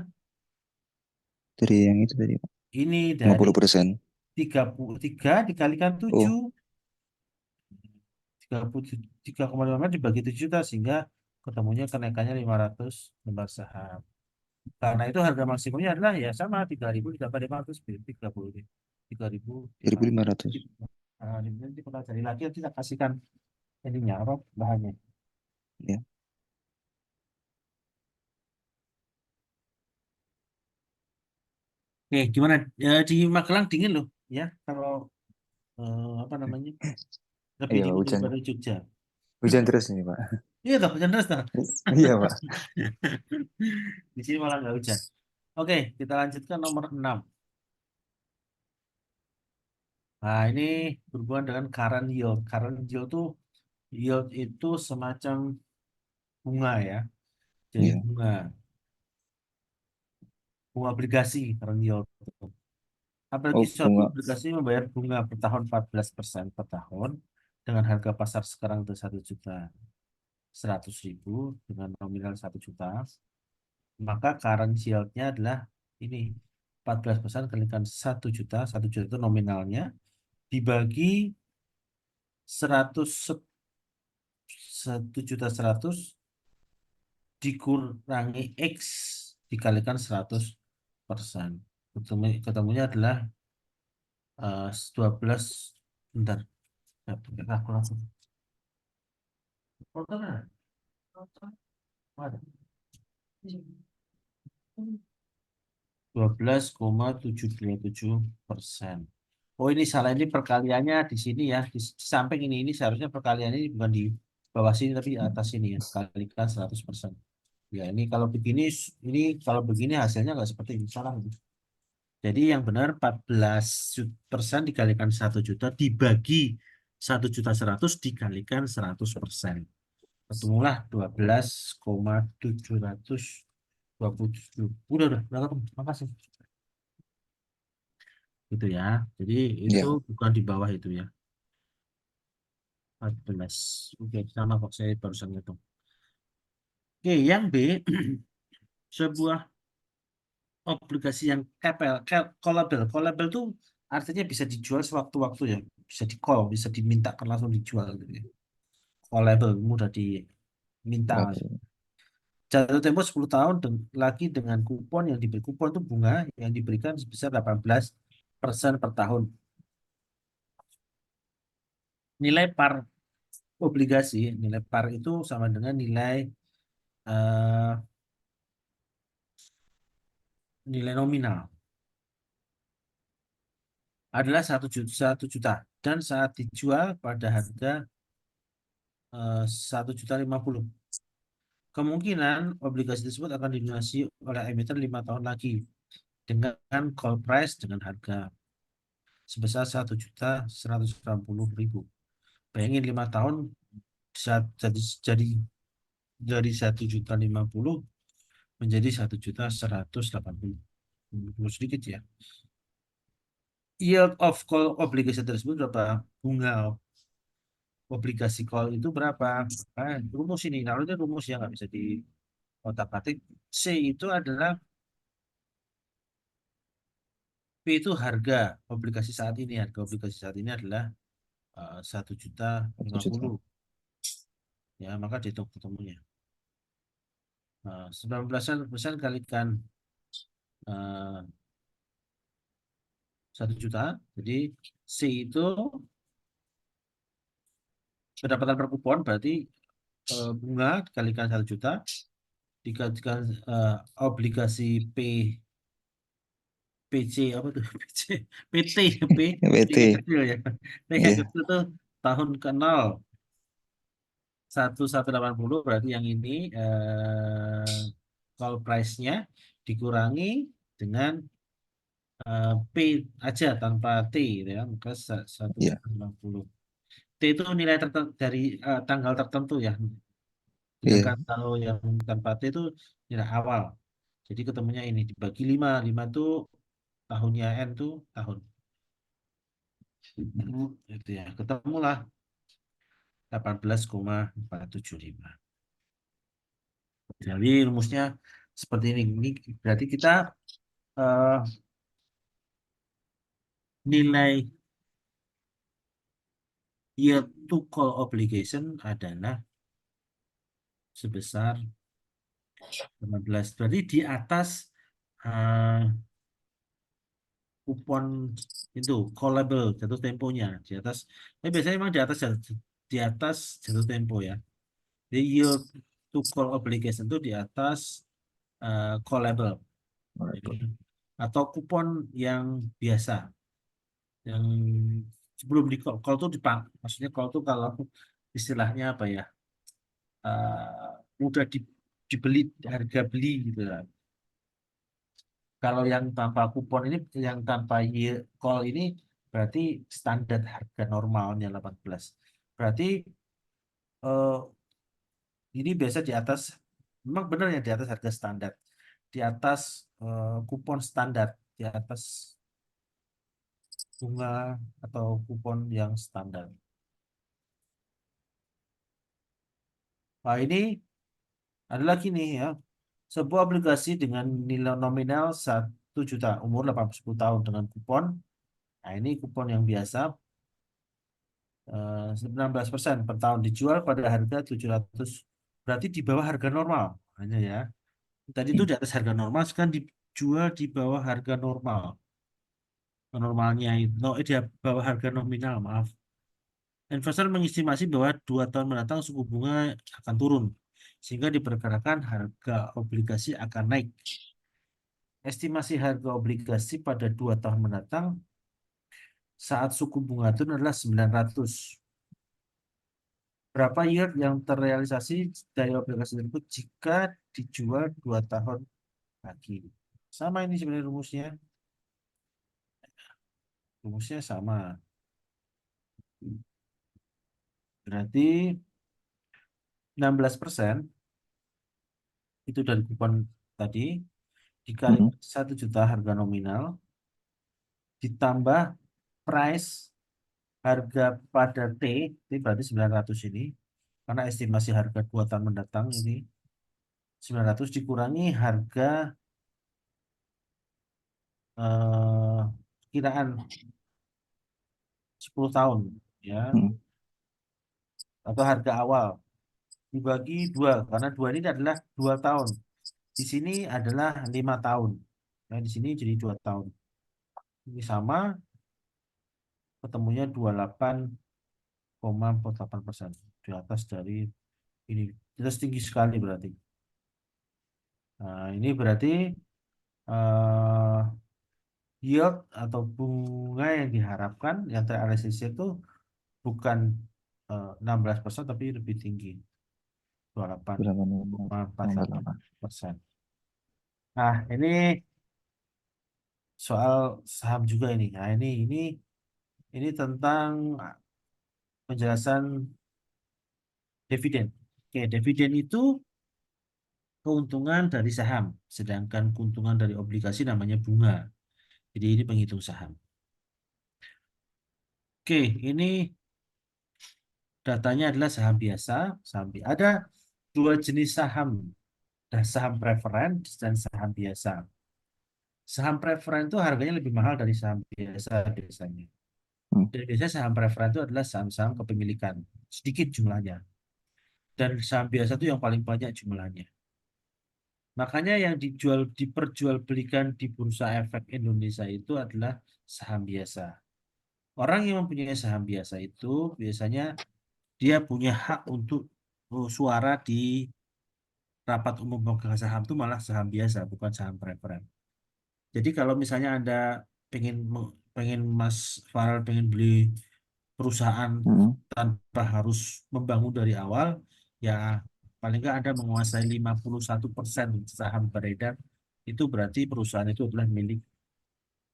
Dari yang itu tadi, Pak. Ini lima dari puluh persen 33 dikalikan 7. Oh, 3,5 M dibagi 7 juta sehingga ketemunya kenaikannya 500 lembar saham. Karena itu harga maksimumnya adalah ya sama 3.000 ditambah 500 30 3.500. 3.500. Nah, nanti kita cari lagi nanti kita kasihkan ininya apa bahannya. Ya. Oke, gimana? Ya, di Magelang dingin loh ya kalau apa namanya lebih Iya, Pak, dingin hujan. daripada Jogja. Hujan terus ini, Pak. Iya toh, hujan deras toh. Iya, Pak. Di sini malah nggak hujan. Oke, kita lanjutkan nomor 6. Nah, ini berhubungan dengan current yield. Current yield tuh yield itu semacam bunga ya. Jadi Iya. bunga obligasi current yield. Apalagi Oh, suatu bunga. obligasi membayar bunga per tahun 14% per tahun dengan harga pasar sekarang itu 1.100.000 dengan nominal 1 juta, maka current yield-nya adalah ini 14% kalikan 1 juta, 1 juta itu nominalnya dibagi 100 1.100.000 dikurangi X dikalikan 100%. Ketemunya adalah 12, bentar, ya, pakai kalkulator. Oh, benar. Ada. 12,727%. Oh ini salah, ini perkaliannya di sini ya, di samping ini seharusnya perkaliannya ini bukan di bawah sini tapi di atas sini ya, kalikan 100%. Ya ini kalau begini, ini kalau begini hasilnya nggak seperti ini, salah ini. Jadi yang benar 14% dikalikan 1 juta dibagi 1.100.000 dikalikan 100%. Ketemulah 12,727. Udah, makasih. Gitu ya. Jadi itu Iya. bukan di bawah itu ya. 14. Oke, sama kok saya barusan itu. Oke, yang B, sebuah obligasi yang callable. Callable itu artinya bisa dijual sewaktu-waktu ya. Bisa di call, bisa dimintakan langsung dijual gitu ya. Callable, mudah diminta. Berapa? Jatuh tempo 10 tahun lagi dengan kupon yang diberi kupon itu bunga yang diberikan sebesar 18% per tahun. Nilai par obligasi, nilai par itu sama dengan eh, nilai nominal. adalah 1 juta dan saat dijual pada harga 1,050 juta. Kemungkinan obligasi tersebut akan dilunasi oleh emiten 5 tahun lagi dengan call price dengan harga sebesar 1,160.000. Bayangin 5 tahun saat jadi dari 1,050 menjadi 1,180. Sedikit ya. Yield of call obligasi tersebut berapa? Bunga obligasi call itu berapa? Rumus ini, kalau ini rumus yang nggak bisa di otak-atik. C itu adalah P itu harga obligasi saat ini. Harga obligasi saat ini adalah 1,050 juta. 1 juta. Ya, maka dihitung ketemunya. 19% kalikan 1 juta. Jadi C itu pendapatan per kupon berarti bunga dikalikan 1 juta dikalikan obligasi PC apa tuh PC PT P yang WT. kecil ya. P yang Iya, kecil tuh tahun ke 0 1,180 berarti yang ini call price-nya dikurangi dengan P aja tanpa T gitu ya, maka satu iya, juta lima puluh. T itu nilai tertentu dari tanggal tertentu ya. iya, Sedangkan kalau yang tanpa T itu nilai awal. Jadi ketemunya ini dibagi 5. 5 itu tahunnya N tuh tahun. Itu ya. Ketemulah 18,475. Jadi rumusnya seperti ini. Ini berarti kita eh, nilai yield to call obligation adalah sebesar 15. Berarti di atas eh, kupon itu callable jatuh temponya di atas. Biasanya memang di atas jatuh tempo ya. Jadi yield to call obligation itu di atas callable. Jadi atau kupon yang biasa yang sebelum di call, call tuh maksudnya call tuh kalau istilahnya apa ya, mudah dibeli harga beli gitu lah. Kalau yang tanpa kupon ini, yang tanpa call ini berarti standar harga normalnya 18. Berarti eh, ini biasa di atas, memang benar ya di atas harga standar, di atas kupon standar, di atas bunga atau kupon yang standar. Nah ini ada lagi nih ya, sebuah obligasi dengan nilai nominal 1 juta umur 80 tahun dengan kupon. Nah ini kupon yang biasa 19% per tahun dijual pada harga 700, berarti di bawah harga normal hanya ya. Tadi itu di atas harga normal, sekarang dijual di bawah harga normal. Normalnya itu di bawah harga nominal, maaf. Investor mengestimasi bahwa 2 tahun mendatang suku bunga akan turun sehingga diperkirakan harga obligasi akan naik. Estimasi harga obligasi pada 2 tahun mendatang saat suku bunga turun adalah 900. Berapa yield yang terrealisasi dari obligasi tersebut jika dijual 2 tahun lagi? Sama ini sebenarnya rumusnya. Rumusnya sama. Berarti 16% itu dari kupon tadi dikali mm, 1 juta harga nominal ditambah price harga pada T berarti 900 ini. Karena estimasi harga 2 tahun mendatang ini 900 dikurangi harga eh, kiraan 10 tahun ya, mm. atau harga awal dibagi 2 karena 2 ini adalah 2 tahun, di sini adalah 5 tahun, nah di sini jadi 2 tahun. Ini sama, ketemunya 28,48% di atas dari ini, jelas tinggi sekali berarti. Nah ini berarti eh, yield atau bunga yang diharapkan yang terrealisasi itu bukan 16% tapi lebih tinggi, Berapa nomor? 28,48 8. persen. Nah, ini soal saham juga ini. Nah, ini tentang penjelasan dividen. Oke, dividen itu keuntungan dari saham, sedangkan keuntungan dari obligasi namanya bunga. Jadi ini penghitung saham. Oke, ini datanya adalah saham biasa. Ada dua jenis saham, ada saham preferen dan saham biasa. Saham preferen itu harganya lebih mahal dari saham biasa biasanya. Hmm. Dan biasanya saham preferen itu adalah saham-saham kepemilikan, sedikit jumlahnya. Dan saham biasa itu yang paling banyak jumlahnya. Makanya yang diperjualbelikan di Bursa Efek Indonesia itu adalah saham biasa. Orang yang mempunyai saham biasa itu biasanya dia punya hak untuk suara di rapat umum pemegang saham itu malah saham biasa, bukan saham preferen. Jadi kalau misalnya Anda pengen Mas Farel pengen beli perusahaan Hmm. tanpa harus membangun dari awal, ya paling nggak Anda menguasai 51% saham beredar, itu berarti perusahaan itu adalah milik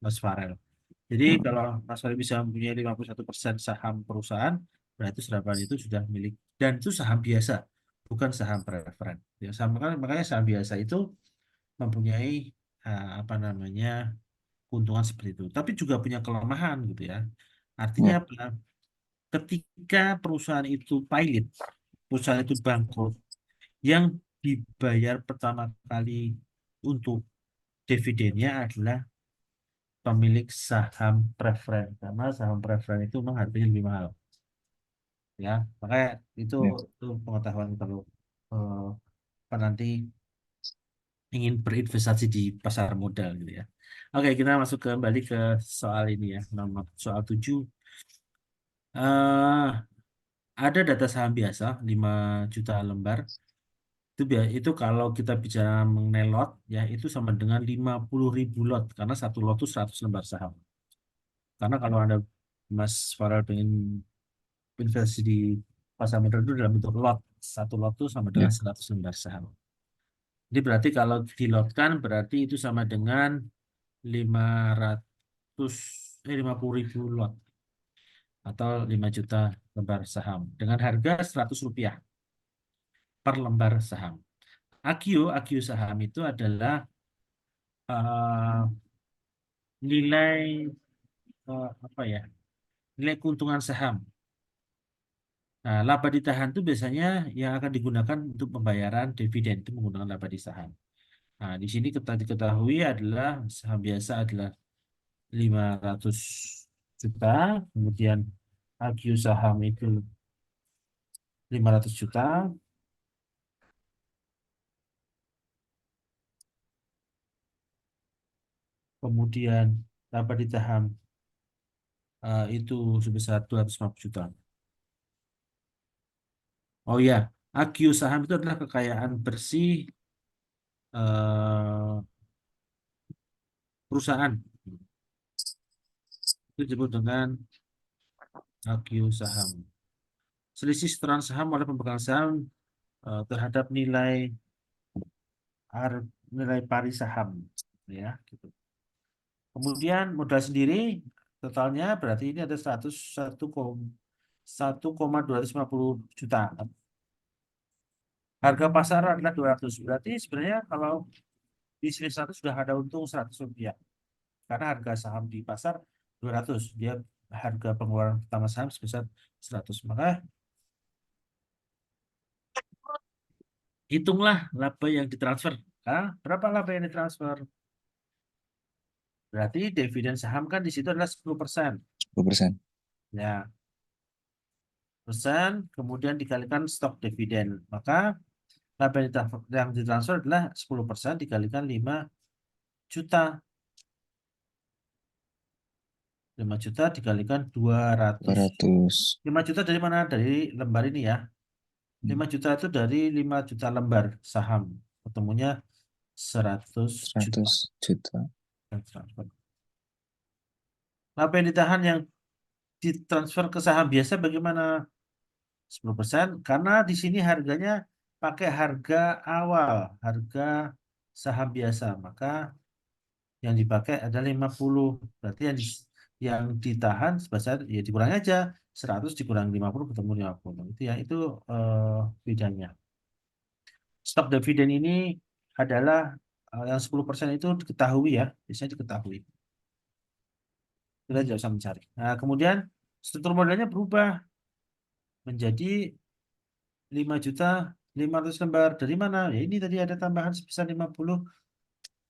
Mas Farel. Jadi Hmm. kalau Mas Farel bisa mempunyai 51% saham perusahaan, berarti saham itu sudah milik, dan itu saham biasa, bukan saham preferen. Ya, makanya saham biasa itu mempunyai apa namanya keuntungan seperti itu. Tapi juga punya kelemahan gitu ya. Artinya Ya. apa? Ketika perusahaan itu pailit, perusahaan itu bangkrut, yang dibayar pertama kali untuk dividennya adalah pemilik saham preferen, karena saham preferen itu memang harganya lebih mahal, ya. Makanya itu Ya. itu pengetahuan kalau eh, apa nanti ingin berinvestasi di pasar modal gitu ya. Oke, kita masuk kembali ke soal ini ya, nomor soal 7. eh ada data saham biasa 5 juta lembar. Itu kalau kita bicara mengenai lot, ya itu sama dengan 50.000 lot. Karena satu lot itu 100 lembar saham. Karena kalau Anda, Mas Farel, pengen investasi di pasar modal itu dalam bentuk lot. Satu lot itu sama dengan Ya. 100 lembar saham. Jadi berarti kalau dilotkan, berarti itu sama dengan 500, 50.000 lot. Atau 5 juta lembar saham. Dengan harga Rp100 per lembar saham. AQ saham itu adalah eh, nilai apa ya? Nilai keuntungan saham. Nah, laba ditahan itu biasanya yang akan digunakan untuk pembayaran dividen itu menggunakan laba di saham. Nah, di sini kita diketahui adalah saham biasa adalah 500 juta, kemudian AQ saham itu 500 juta, kemudian laba ditahan itu sebesar 250 juta. Oh ya, AQ saham itu adalah kekayaan bersih eh, perusahaan. Itu disebut dengan AQ saham. Selisih setoran saham oleh pemegang saham terhadap nilai pari saham, ya. Gitu. Kemudian modal sendiri totalnya berarti ini ada 1,250 juta. Harga pasar adalah 200. Berarti sebenarnya kalau di sini 100 sudah ada untung Rp100. Karena harga saham di pasar 200, dia harga pengeluaran pertama saham sebesar 100. Maka hitunglah laba yang ditransfer. Berapa laba yang ditransfer? Berarti dividen saham kan di situ adalah 10%. 10%. Ya, persen, kemudian dikalikan stok dividen. Maka laba yang ditransfer adalah 10% dikalikan 5 juta. 5 juta dikalikan 200. 200. 5 juta dari mana? Dari lembar ini ya. 5 Hmm. juta itu dari 5 juta lembar saham. Ketemunya 100 juta 100 juta. yang transfer. Laba yang ditahan yang ditransfer ke saham biasa bagaimana? 10%, karena di sini harganya pakai harga awal, harga saham biasa, maka yang dipakai ada 50. Berarti yang ditahan sebesar ya dikurangi aja 100 dikurangi 50 ketemu 50. Itu ya itu bedanya. Stok dividen ini adalah yang 10% itu diketahui ya, biasanya diketahui. Kita tidak usah mencari. Nah, kemudian struktur modalnya berubah menjadi 5.500.000 lembar. Dari mana? Ya ini tadi ada tambahan sebesar 50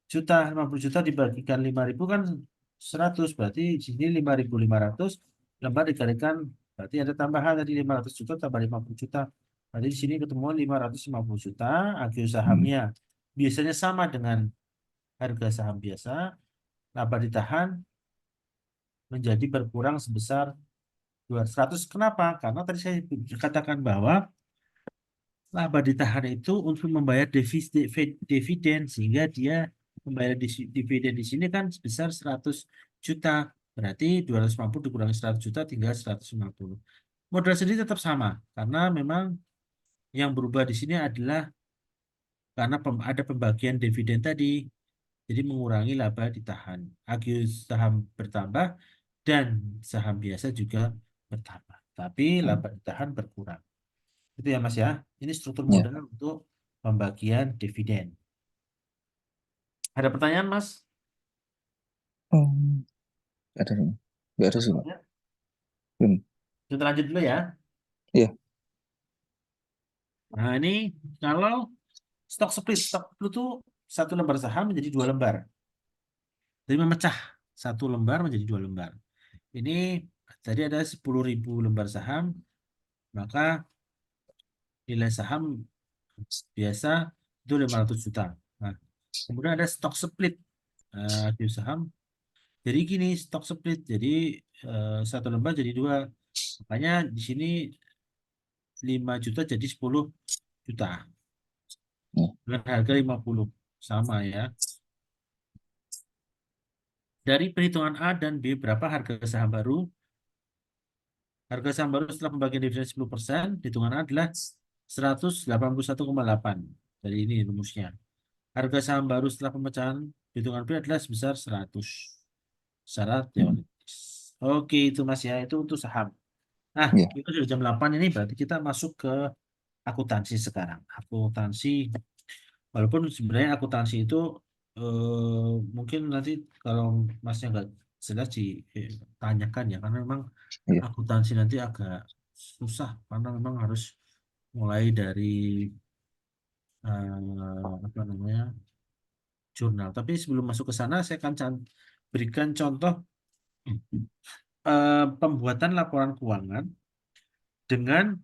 juta. 50 juta dibagikan 5.000 kan 100. Berarti di sini 5.500 lembar dikalikan. Berarti ada tambahan tadi 500 juta tambah 50 juta. Berarti di sini ketemuan 550 juta. AGU Hmm. sahamnya biasanya sama dengan harga saham biasa. Laba ditahan menjadi berkurang sebesar 200. Kenapa? Karena tadi saya katakan bahwa laba ditahan itu untuk membayar dividen sehingga dia membayar dividen di sini kan sebesar 100 juta. Berarti 250 dikurangi 100 juta tinggal 150. Modal sendiri tetap sama karena memang yang berubah di sini adalah karena ada pembagian dividen tadi. Jadi mengurangi laba ditahan. AGU saham bertambah dan saham biasa juga bertambah. Tapi Hmm. laba ditahan berkurang. Itu ya Mas ya. Ini struktur Ya. modal untuk pembagian dividen. Ada pertanyaan Mas? Hmm. Ada nih. Nggak ada Ada sih, Pak. pertanyaan? Belum. Kita lanjut dulu ya. Iya. Nah ini kalau stok split itu satu lembar saham menjadi dua lembar. Jadi memecah satu lembar menjadi dua lembar. Ini tadi ada 10.000 lembar saham, maka nilai saham biasa itu 500 juta. Nah, kemudian ada stok split di saham. Jadi gini stok split. Jadi satu lembar jadi dua. Makanya di sini 5 juta jadi 10 juta. Ya. Dengan harga 50. Sama ya. Dari perhitungan A dan B berapa harga saham baru? Harga saham baru setelah pembagian dividen 10%, hitungan A adalah 181,8. Dari ini rumusnya. Harga saham baru setelah pemecahan hitungan B adalah sebesar 100. Syarat Hmm. teoritis. Oke, itu Mas ya, itu untuk saham. Nah, Ya. kita sudah jam 8 ini berarti kita masuk ke akuntansi sekarang. Akuntansi, walaupun sebenarnya akuntansi itu mungkin nanti kalau Masnya nggak jelas ditanyakan ya, karena memang Iya. akuntansi nanti agak susah, karena memang harus mulai dari apa namanya jurnal. Tapi sebelum masuk ke sana, saya akan berikan contoh pembuatan laporan keuangan dengan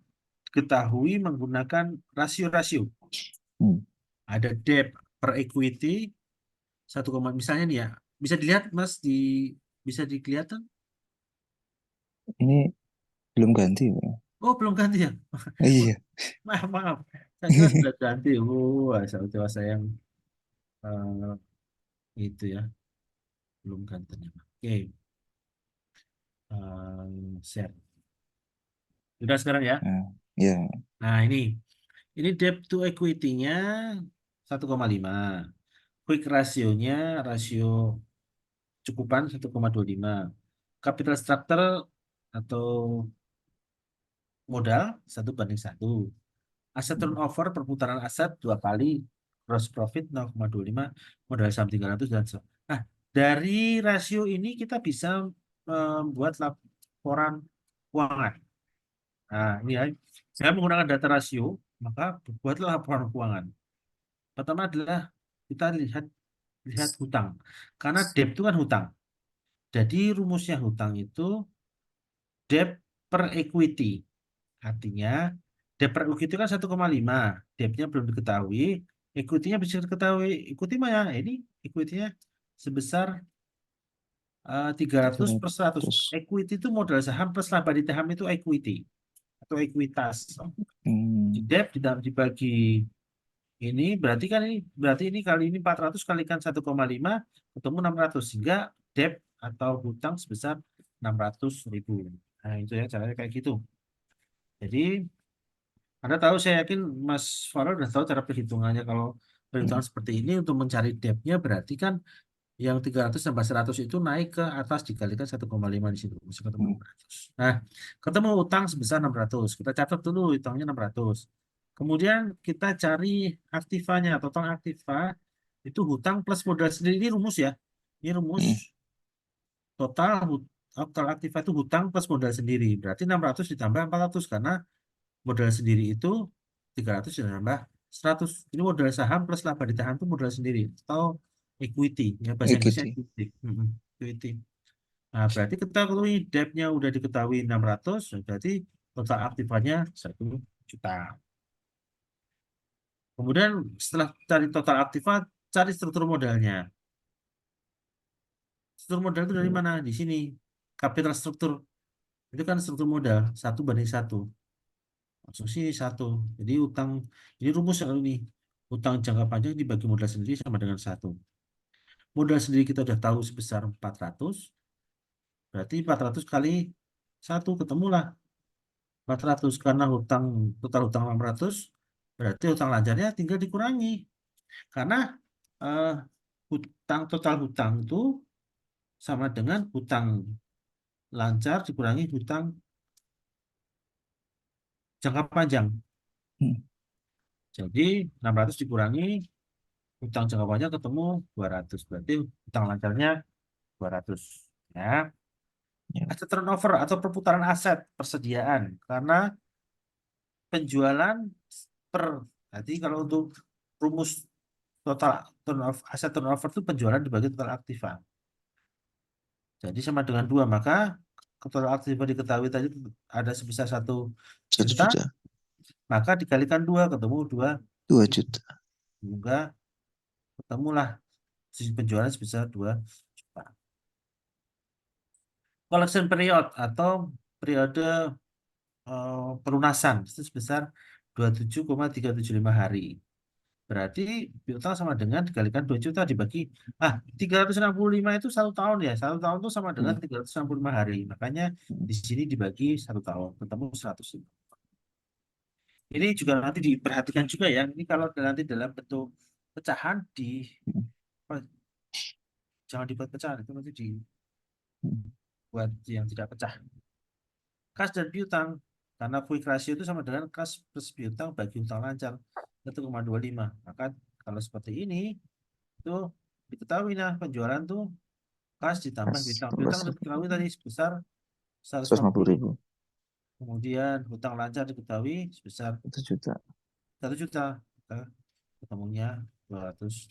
ketahui menggunakan rasio-rasio. Hmm. Ada debt per equity 1, misalnya nih ya, bisa dilihat Mas bisa dikelihatan? Ini belum ganti, Pak. Oh, belum ganti ya? Iya. Maaf, maaf. Saya kira sudah ganti. Asal saya yang eh, itu ya, belum ganti. Oke, share. Sudah sekarang ya. Nah, ya. Nah, ini debt to equity-nya 1,5. Quick rasionya rasio cukupan 1,25. Capital structure atau modal 1:1. Aset Hmm. turnover perputaran aset 2 kali. Gross profit 0,25. Modal saham 300 dan so. Nah, dari rasio ini kita bisa membuat laporan keuangan. Nah, ini ya. Saya menggunakan data rasio, maka buatlah laporan keuangan. Pertama adalah kita lihat lihat hutang. Karena debt itu kan hutang. Jadi rumusnya hutang itu debt per equity. Artinya debt per equity kan 1,5. Debtnya belum diketahui. Equity-nya bisa diketahui. Equity mah ya ini equity-nya sebesar 300 per 100. 300. Equity itu modal saham plus laba di saham itu equity atau ekuitas. Hmm. Debt dibagi ini berarti ini kali ini 400 kalikan 1,5 ketemu 600 sehingga debt atau hutang sebesar 600.000. Nah, itu ya caranya kayak gitu. Jadi, Anda tahu, saya yakin Mas Farel udah tahu cara perhitungannya. Kalau perhitungan seperti ini untuk mencari depth-nya berarti kan yang 300 tambah 100 itu naik ke atas dikalikan 1,5 di situ. Bisa ketemu 600. Nah, ketemu utang sebesar 600. Kita catat dulu utangnya 600. Kemudian kita cari aktivanya. Total aktiva itu hutang plus modal sendiri. Ini rumus ya. Ini rumus total total aktiva itu hutang plus modal sendiri. Berarti 600 ditambah 400 karena modal sendiri itu 300 ditambah 100. Ini modal saham plus laba ditahan itu modal sendiri atau equity. Ya, bahasa Inggrisnya Equity. equity. Equity. Nah, berarti kita ketahui depth-nya udah diketahui 600, berarti total aktifanya 1 juta. Kemudian setelah cari total aktiva, cari struktur modalnya. Struktur modal itu dari mana? Di sini. Capital struktur. Itu kan struktur modal. 1 banding 1. Langsung sini 1. Jadi utang, ini rumus yang ini. Utang jangka panjang dibagi modal sendiri sama dengan 1. Modal sendiri kita udah tahu sebesar 400. Berarti 400 kali 1 ketemulah 400 karena total hutang 600, berarti hutang lancarnya tinggal dikurangi karena eh, total hutang itu sama dengan hutang lancar dikurangi hutang jangka panjang. Jadi 600 dikurangi hutang jangka panjang ketemu 200, berarti hutang lancarnya 200. Ya, Ya. aset turnover atau perputaran aset persediaan karena penjualan per, jadi kalau untuk rumus total turnover, aset turnover itu penjualan dibagi total aktiva. Jadi sama dengan 2, maka total aktiva diketahui tadi ada sebesar 1 juta, 1 juta. maka dikalikan 2 ketemu 2 dua juta. juta. Semoga ketemulah sisi penjualan sebesar 2 juta. Collection period atau periode pelunasan itu sebesar 27,375 hari. Berarti piutang sama dengan dikalikan 2 juta dibagi 365 itu 1 tahun ya. 1 tahun itu sama dengan Hmm. 365 hari. Makanya di sini dibagi 1 tahun ketemu 100. Ini juga nanti diperhatikan juga ya. Ini kalau nanti dalam bentuk pecahan apa, jangan dibuat pecahan itu nanti dibuat yang tidak pecah. Kas dan piutang karena quick ratio itu sama dengan kas plus piutang bagi utang lancar 1,25. Maka kalau seperti ini itu diketahui nah penjualan tuh kas ditambah Mas, piutang. Piutang 12 ribu. diketahui tadi sebesar 150 150. ribu. Kemudian hutang lancar diketahui sebesar 1 juta. 1 juta. Maka ketemunya 200.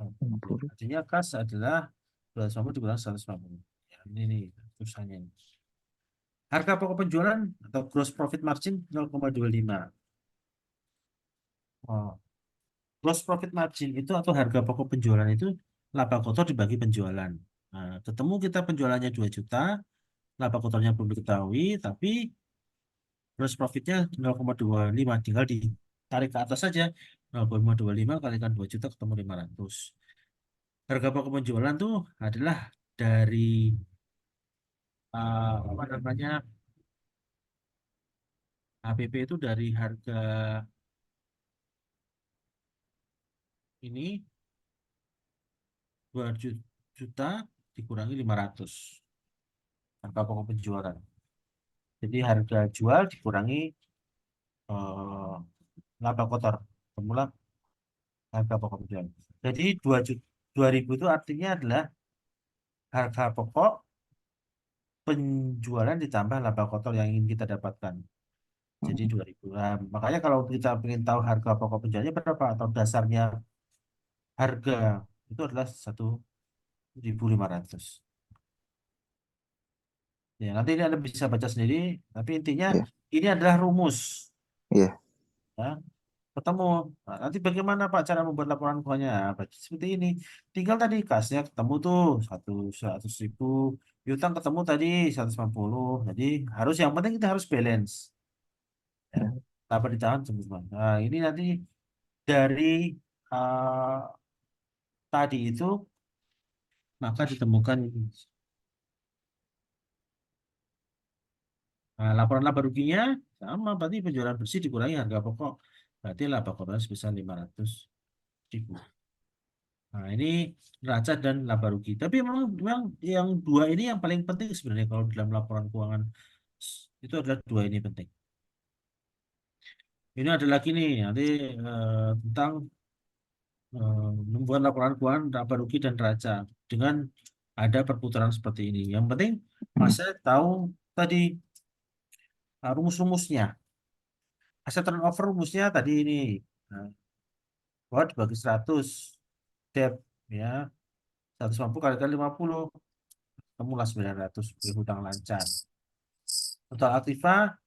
50 ribu. Artinya kas adalah 250 dikurangi 150. Ya, ini nih tulisannya. Harga pokok penjualan atau gross profit margin 0,25. Oh, gross profit margin itu atau harga pokok penjualan itu laba kotor dibagi penjualan. Nah, ketemu kita penjualannya 2 juta, laba kotornya belum diketahui, tapi gross profitnya 0,25. Tinggal ditarik ke atas saja. 0,25 kalikan 2 juta ketemu 500. Harga pokok penjualan tuh adalah dari apa namanya HPP itu dari harga ini 2 juta dikurangi 500 harga pokok penjualan. Jadi harga jual dikurangi eh, laba kotor. Semula harga pokok penjualan. Jadi 2 juta, 2000 itu artinya adalah harga pokok penjualan ditambah laba kotor yang ingin kita dapatkan. Jadi 2000. Nah, makanya kalau kita ingin tahu harga pokok penjualannya berapa atau dasarnya harga itu adalah 1.500. Ya, nanti ini Anda bisa baca sendiri, tapi intinya Ya, ini adalah rumus. ya, Ya, ketemu. Nah, nanti bagaimana Pak cara membuat laporan keuangannya? Seperti ini. Tinggal tadi kasnya ketemu tuh 100.000, piutang ketemu tadi 150. Jadi harus yang penting kita harus balance. Ya, ya, dapat ditahan semua. Nah, ini nanti dari eh, tadi itu maka ditemukan ini. Nah, laporan laba ruginya sama, berarti penjualan bersih dikurangi harga pokok. Berarti laba korban sebesar 500.000. Nah, ini neraca dan laba rugi. Tapi memang yang dua ini yang paling penting sebenarnya kalau dalam laporan keuangan itu adalah dua ini penting. Ini ada lagi nih nanti tentang membuat laporan keuangan laba rugi dan neraca dengan ada perputaran seperti ini. Yang penting Hmm. Mas saya tahu tadi rumus-rumusnya. Aset turnover rumusnya tadi ini. Nah, bahwa dibagi 100 debt ya 150 kali 50 kemulah 900 hutang lancar. Total aktiva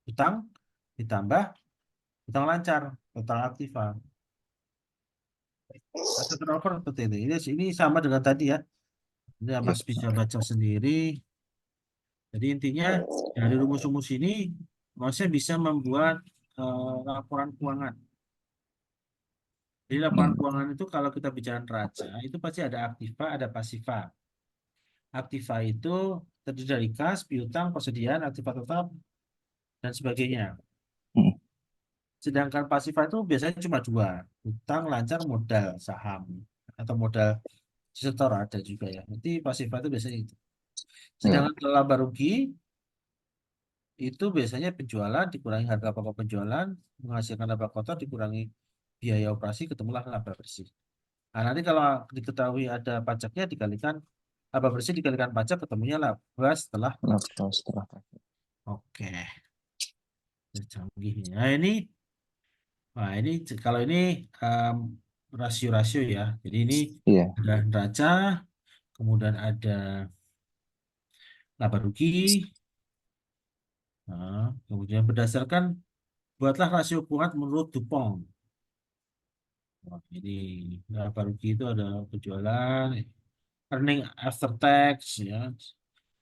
hutang ditambah hutang lancar total aktiva. Aset turnover seperti ini. Ini sama dengan tadi ya. Ini Iya, Mas bisa baca sendiri. Jadi intinya dari rumus-rumus ini Masnya bisa membuat laporan keuangan. Jadi laporan hmm. keuangan itu kalau kita bicara neraca itu pasti ada aktiva, ada pasiva. Aktiva itu terdiri dari kas, piutang, persediaan, aktiva tetap, dan sebagainya. Hmm. Sedangkan pasiva itu biasanya cuma dua, hutang, lancar, modal, saham, atau modal setor ada juga ya. Nanti pasiva itu biasanya itu. Iya, Sedangkan kalau laba rugi itu biasanya penjualan dikurangi harga pokok penjualan, menghasilkan laba kotor dikurangi biaya operasi, ketemulah laba bersih. Nah, nanti kalau diketahui ada pajaknya dikalikan laba bersih dikalikan pajak ketemunya laba setelah pajak. laporan setelah pajak. Oke, canggih. Nah ini kalau ini em, rasio-rasio ya. Jadi ini Iya. ada neraca, kemudian ada laba rugi. Nah, kemudian berdasarkan buatlah rasio keuangan menurut Dupont. Wah, ini laba rugi itu ada penjualan, earning after tax ya.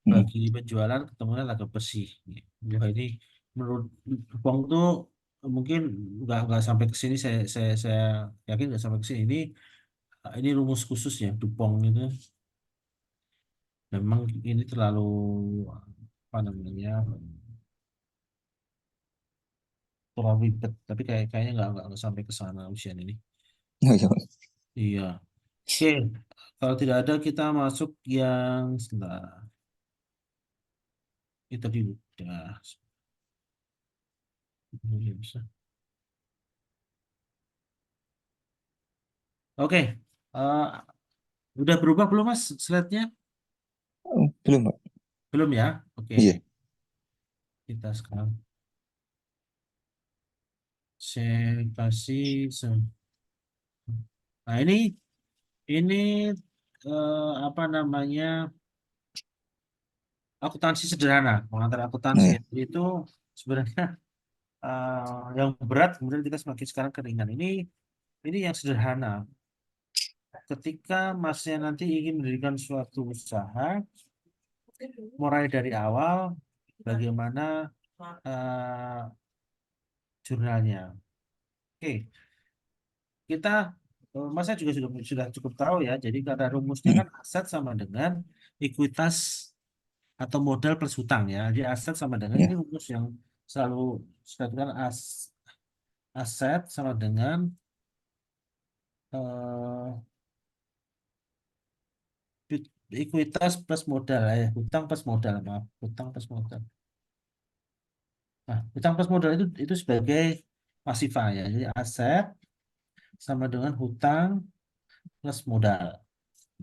Hmm. Bagi penjualan ketemunya laba bersih. Wah, ini menurut Dupont tuh mungkin nggak sampai ke sini saya yakin nggak sampai ke sini. Ini rumus khusus ya Dupont itu. Memang ini terlalu apa namanya terlalu ribet. Tapi kayaknya nggak sampai ke sana ujian ini. Oh, iya. Iya. Oke. Kalau tidak ada kita masuk yang sebentar. Itu tadi udah. Iya, bisa. Oke. Eh, udah berubah belum Mas slide-nya? Belum, Pak. Belum ya? Oke. Iya. Kita sekarang saya kasih. Nah ini apa namanya akuntansi sederhana. Mengantar Oh, akuntansi iya. itu sebenarnya yang berat kemudian kita semakin sekarang keringan. Ini yang sederhana. Ketika masnya nanti ingin mendirikan suatu usaha, mulai dari awal, bagaimana eh, jurnalnya. Oke, kita masa juga sudah cukup tahu ya. Jadi karena rumusnya Hmm. kan aset sama dengan ekuitas atau modal plus hutang ya. Jadi aset sama dengan ini Iya. rumus yang selalu sekatakan aset sama dengan eh, ekuitas plus modal ya. Hutang plus modal, maaf. Hutang plus modal. Nah, hutang plus modal itu sebagai pasifah ya. Jadi aset sama dengan hutang plus modal.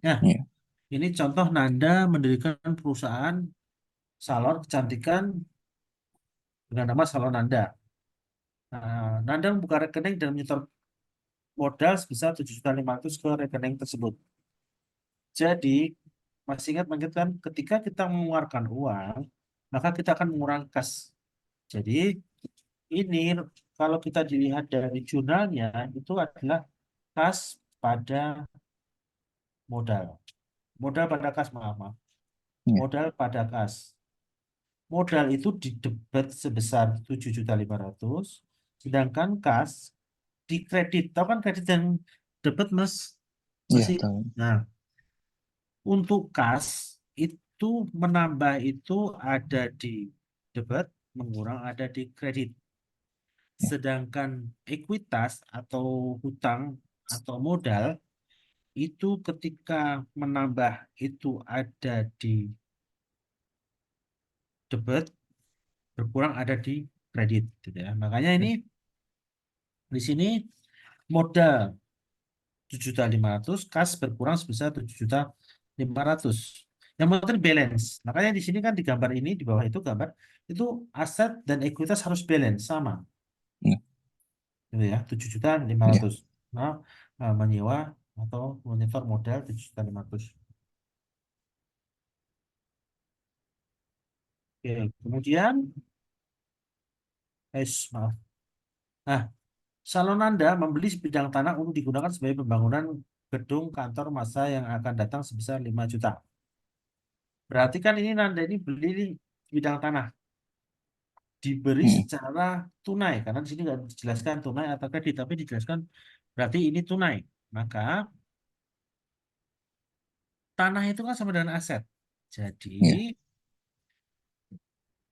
Nah, Iya. ini contoh Nanda mendirikan perusahaan salon kecantikan dengan nama Salon Nanda. Nah, Nanda membuka rekening dan menyetor modal sebesar 7.500.000 ke rekening tersebut. Jadi, masih ingat kan ketika kita mengeluarkan uang, maka kita akan mengurangi kas. Jadi, ini kalau kita dilihat dari jurnalnya, itu adalah kas pada modal. Modal pada kas, maaf, maaf. Iya. Modal pada kas. Modal itu didebet sebesar 7.500.000, sedangkan kas di kredit. Tahu kan kredit dan debit, Mas? Iya, Masih. tahu. Nah, untuk kas itu menambah itu ada di debit, mengurang ada di kredit. Ya. Sedangkan ekuitas atau hutang atau modal itu ketika menambah itu ada di debit, berkurang ada di kredit, gitu ya. Makanya ini Ya. di sini modal 7.500.000, kas berkurang sebesar 7.500.000. Yang penting balance. Makanya di sini kan di gambar ini di bawah itu gambar itu aset dan ekuitas harus balance sama, Ya. gitu ya. tujuh juta lima Ya. ratus. Nah, menyewa atau menyetor modal 7.500.000. Oke, kemudian, maaf. Nah, Salonanda membeli sebidang tanah untuk digunakan sebagai pembangunan gedung kantor masa yang akan datang sebesar 5 juta. Berarti kan ini Nanda ini beli bidang tanah diberi Hmm. secara tunai karena di sini nggak dijelaskan tunai atau kredit tapi dijelaskan berarti ini tunai. Maka tanah itu kan sama dengan aset. Jadi Ya.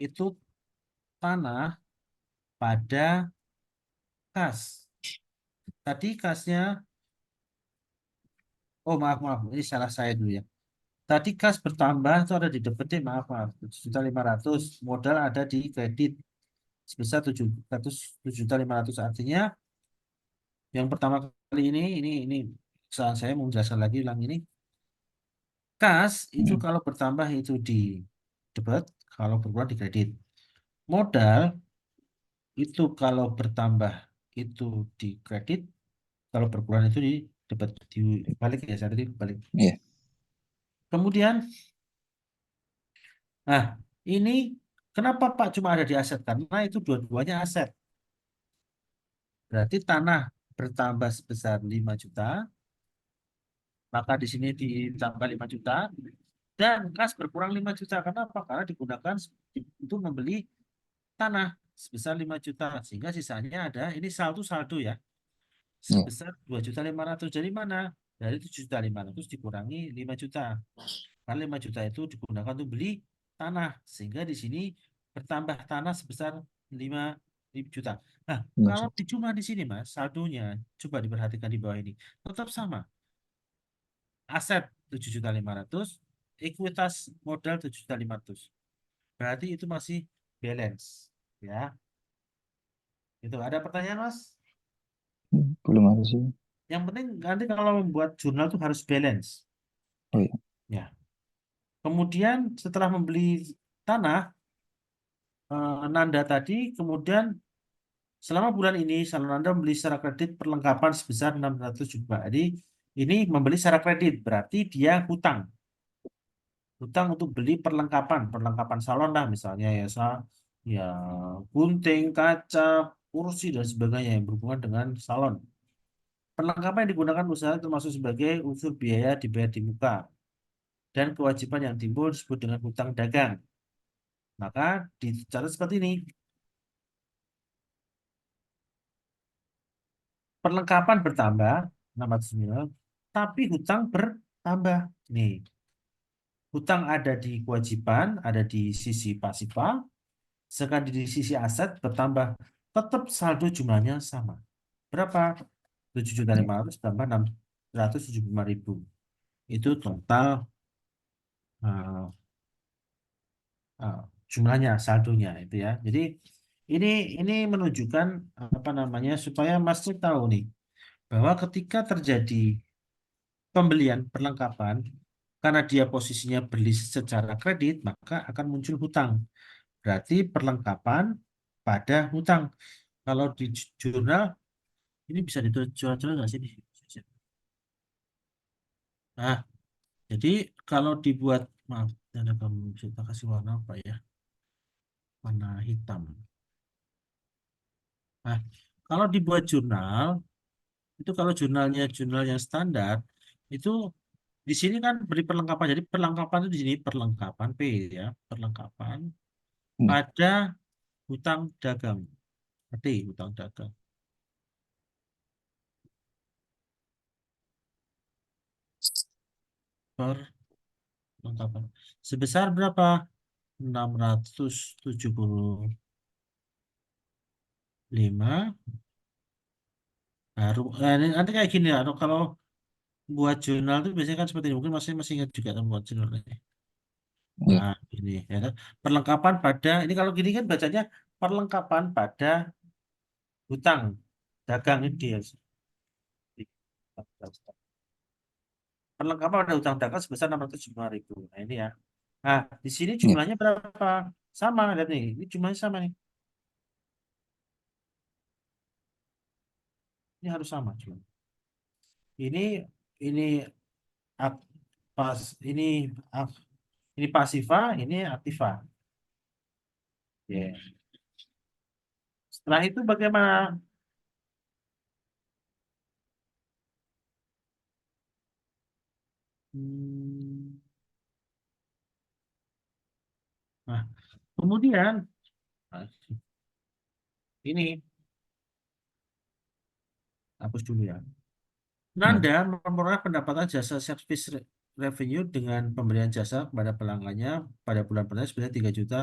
itu tanah pada kas. Tadi kasnya, oh maaf maaf ini salah saya dulu ya. Tadi kas bertambah itu ada di debitin, maaf maaf 7.500.000, modal ada di kredit sebesar 7.500.000. Artinya yang pertama kali ini kesalahan saya, mau menjelaskan lagi ulang ini. Kas itu Hmm. kalau bertambah itu di debit, kalau berkurang di kredit. Modal itu kalau bertambah itu di kredit, kalau berkurang itu di debit. Dibalik ya, saya tadi balik. Ya. Kemudian, nah ini kenapa Pak cuma ada di aset? Karena itu dua-duanya aset. Berarti tanah bertambah sebesar 5 juta, maka di sini ditambah 5 juta, dan kas berkurang 5 juta. Kenapa? Karena digunakan untuk membeli tanah sebesar 5 juta. Sehingga sisanya ada, ini saldo ya, Ya. sebesar 2.500.000. Dari mana? Dari 7.500.000 dikurangi 5 juta. Karena 5 juta itu digunakan untuk beli tanah. Sehingga di sini bertambah tanah sebesar 5 juta. Nah, kalau Maksud. di cuma di sini Mas, saldonya coba diperhatikan di bawah ini. Tetap sama. Aset 7.500.000, ekuitas modal 7.500.000. Berarti itu masih balance, ya. Itu ada pertanyaan, Mas? Belum ada sih. Yang penting nanti kalau membuat jurnal itu harus balance, Oh ya. ya. Kemudian setelah membeli tanah, Nanda tadi, kemudian selama bulan ini saldo Nanda membeli secara kredit perlengkapan sebesar 600 juta. Jadi ini membeli secara kredit, berarti dia hutang. Hutang untuk beli perlengkapan, perlengkapan salon lah misalnya ya, ya gunting, kaca, kursi dan sebagainya yang berhubungan dengan salon. Perlengkapan yang digunakan usaha termasuk sebagai unsur biaya dibayar di muka dan kewajiban yang timbul disebut dengan hutang dagang. Maka dicatat seperti ini. Perlengkapan bertambah 600 miliar, tapi hutang bertambah. Nih, hutang ada di kewajiban, ada di sisi pasifa, sedangkan di sisi aset bertambah. Tetap saldo jumlahnya sama. Berapa? tujuh juta Ya. lima ratus tambah 675.000. Itu total eh, eh, jumlahnya, saldonya itu ya. Jadi ini ini menunjukkan apa namanya supaya Mas Cik tahu nih bahwa ketika terjadi pembelian perlengkapan karena dia posisinya beli secara kredit maka akan muncul hutang. Berarti perlengkapan pada hutang. Kalau di jurnal ini bisa dijual-jual nggak sih? Nah, jadi kalau dibuat, maaf, ada kamu kita kasih warna apa ya? Warna hitam. Nah, kalau dibuat jurnal, itu kalau jurnalnya jurnal yang standar, itu di sini kan beri perlengkapan. Jadi perlengkapan itu di sini perlengkapan P ya, perlengkapan Ya. pada hutang dagang. Berarti hutang dagang. Perlengkapan. Sebesar berapa? 675. Baru, ini nanti kayak gini ya. Kalau buat jurnal tuh biasanya kan seperti ini. Mungkin masih masih ingat juga kan buat jurnalnya. Iya, Nah, ini ya kan. Perlengkapan pada ini kalau gini kan bacanya perlengkapan pada hutang dagang ini dia. Perlengkapan pada hutang dagang sebesar 675.000. Nah, ini ya. Nah, di sini iya, jumlahnya berapa? Sama, lihat nih. Ini jumlahnya sama nih. Ini harus sama jumlahnya. Ini ini ak- pas ak- ini pasifa, ini aktiva. Ya. Setelah itu bagaimana? Hmm, Nah, kemudian nah, ini hapus dulu ya. iya, Nanda memperoleh pendapatan jasa service revenue dengan pemberian jasa kepada pelanggannya pada bulan pertama sebanyak 3 juta.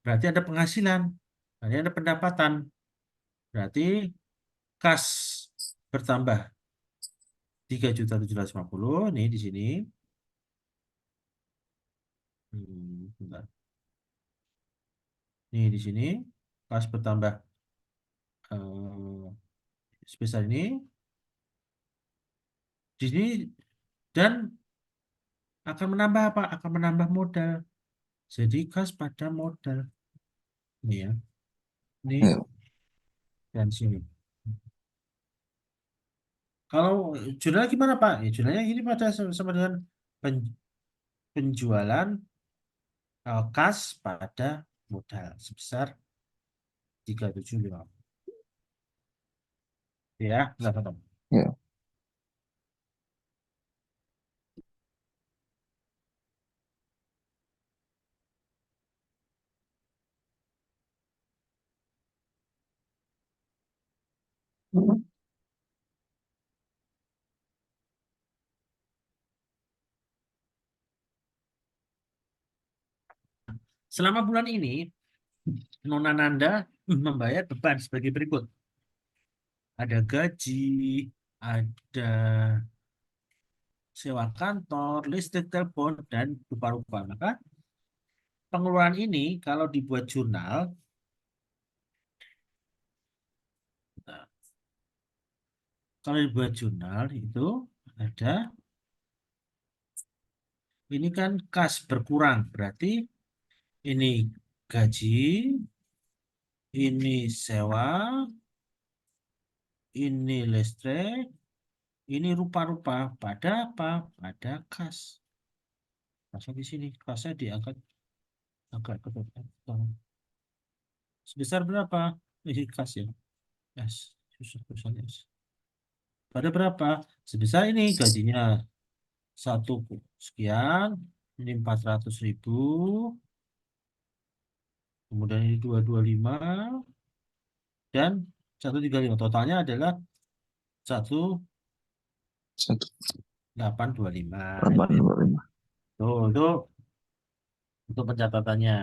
Berarti ada penghasilan, berarti ada pendapatan. Berarti kas bertambah 3.750. Nih di sini. Bentar. Nih di sini kas bertambah sebesar ini. Di sini dan akan menambah apa? Akan menambah modal. Jadi kas pada modal. Ini ya. Ini iya, dan sini. Kalau jurnal gimana Pak? Ya, jurnalnya ini pada sama dengan pen- penjualan kas pada modal sebesar 3.750. Ya, nggak apa-apa. iya. Selama bulan ini, Nona Nanda membayar beban sebagai berikut. Ada gaji, ada sewa kantor, listrik, telepon, dan rupa-rupa. Maka pengeluaran ini kalau dibuat jurnal, nah, kalau dibuat jurnal itu ada, ini kan kas berkurang, berarti ini gaji, ini sewa, ini listrik, ini rupa-rupa. Pada apa? Pada kas. Kasnya di sini, kasnya diangkat agak ke depan. Sebesar berapa? Ini kas ya. Yes. Susah tulisannya. Yes. Pada berapa? Sebesar ini gajinya 1 sekian, ini 400.000, kemudian ini 225 dan 135. Totalnya adalah 1.825. 825. Tuh, itu untuk pencatatannya.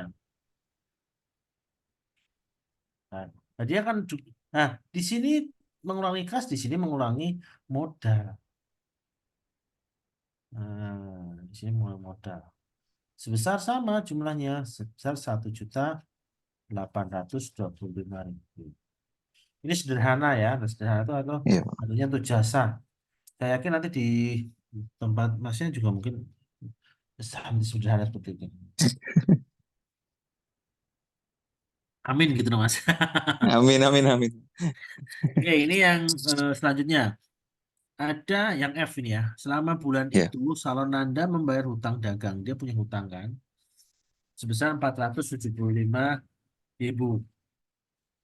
Nah, dia kan nah, di sini mengurangi kas, di sini mengurangi modal. Di sini mengurangi modal. Sebesar sama jumlahnya, sebesar 1.825.000. Ini sederhana ya, nah, sederhana itu atau Iya, artinya untuk jasa. Saya yakin nanti di tempat masnya juga mungkin sederhana seperti itu. Amin gitu loh, Mas. amin, amin, amin. Oke, ini yang selanjutnya. Ada yang F ini ya. Selama bulan Iya, itu Salonanda membayar hutang dagang. Dia punya hutang kan. Sebesar 475.000.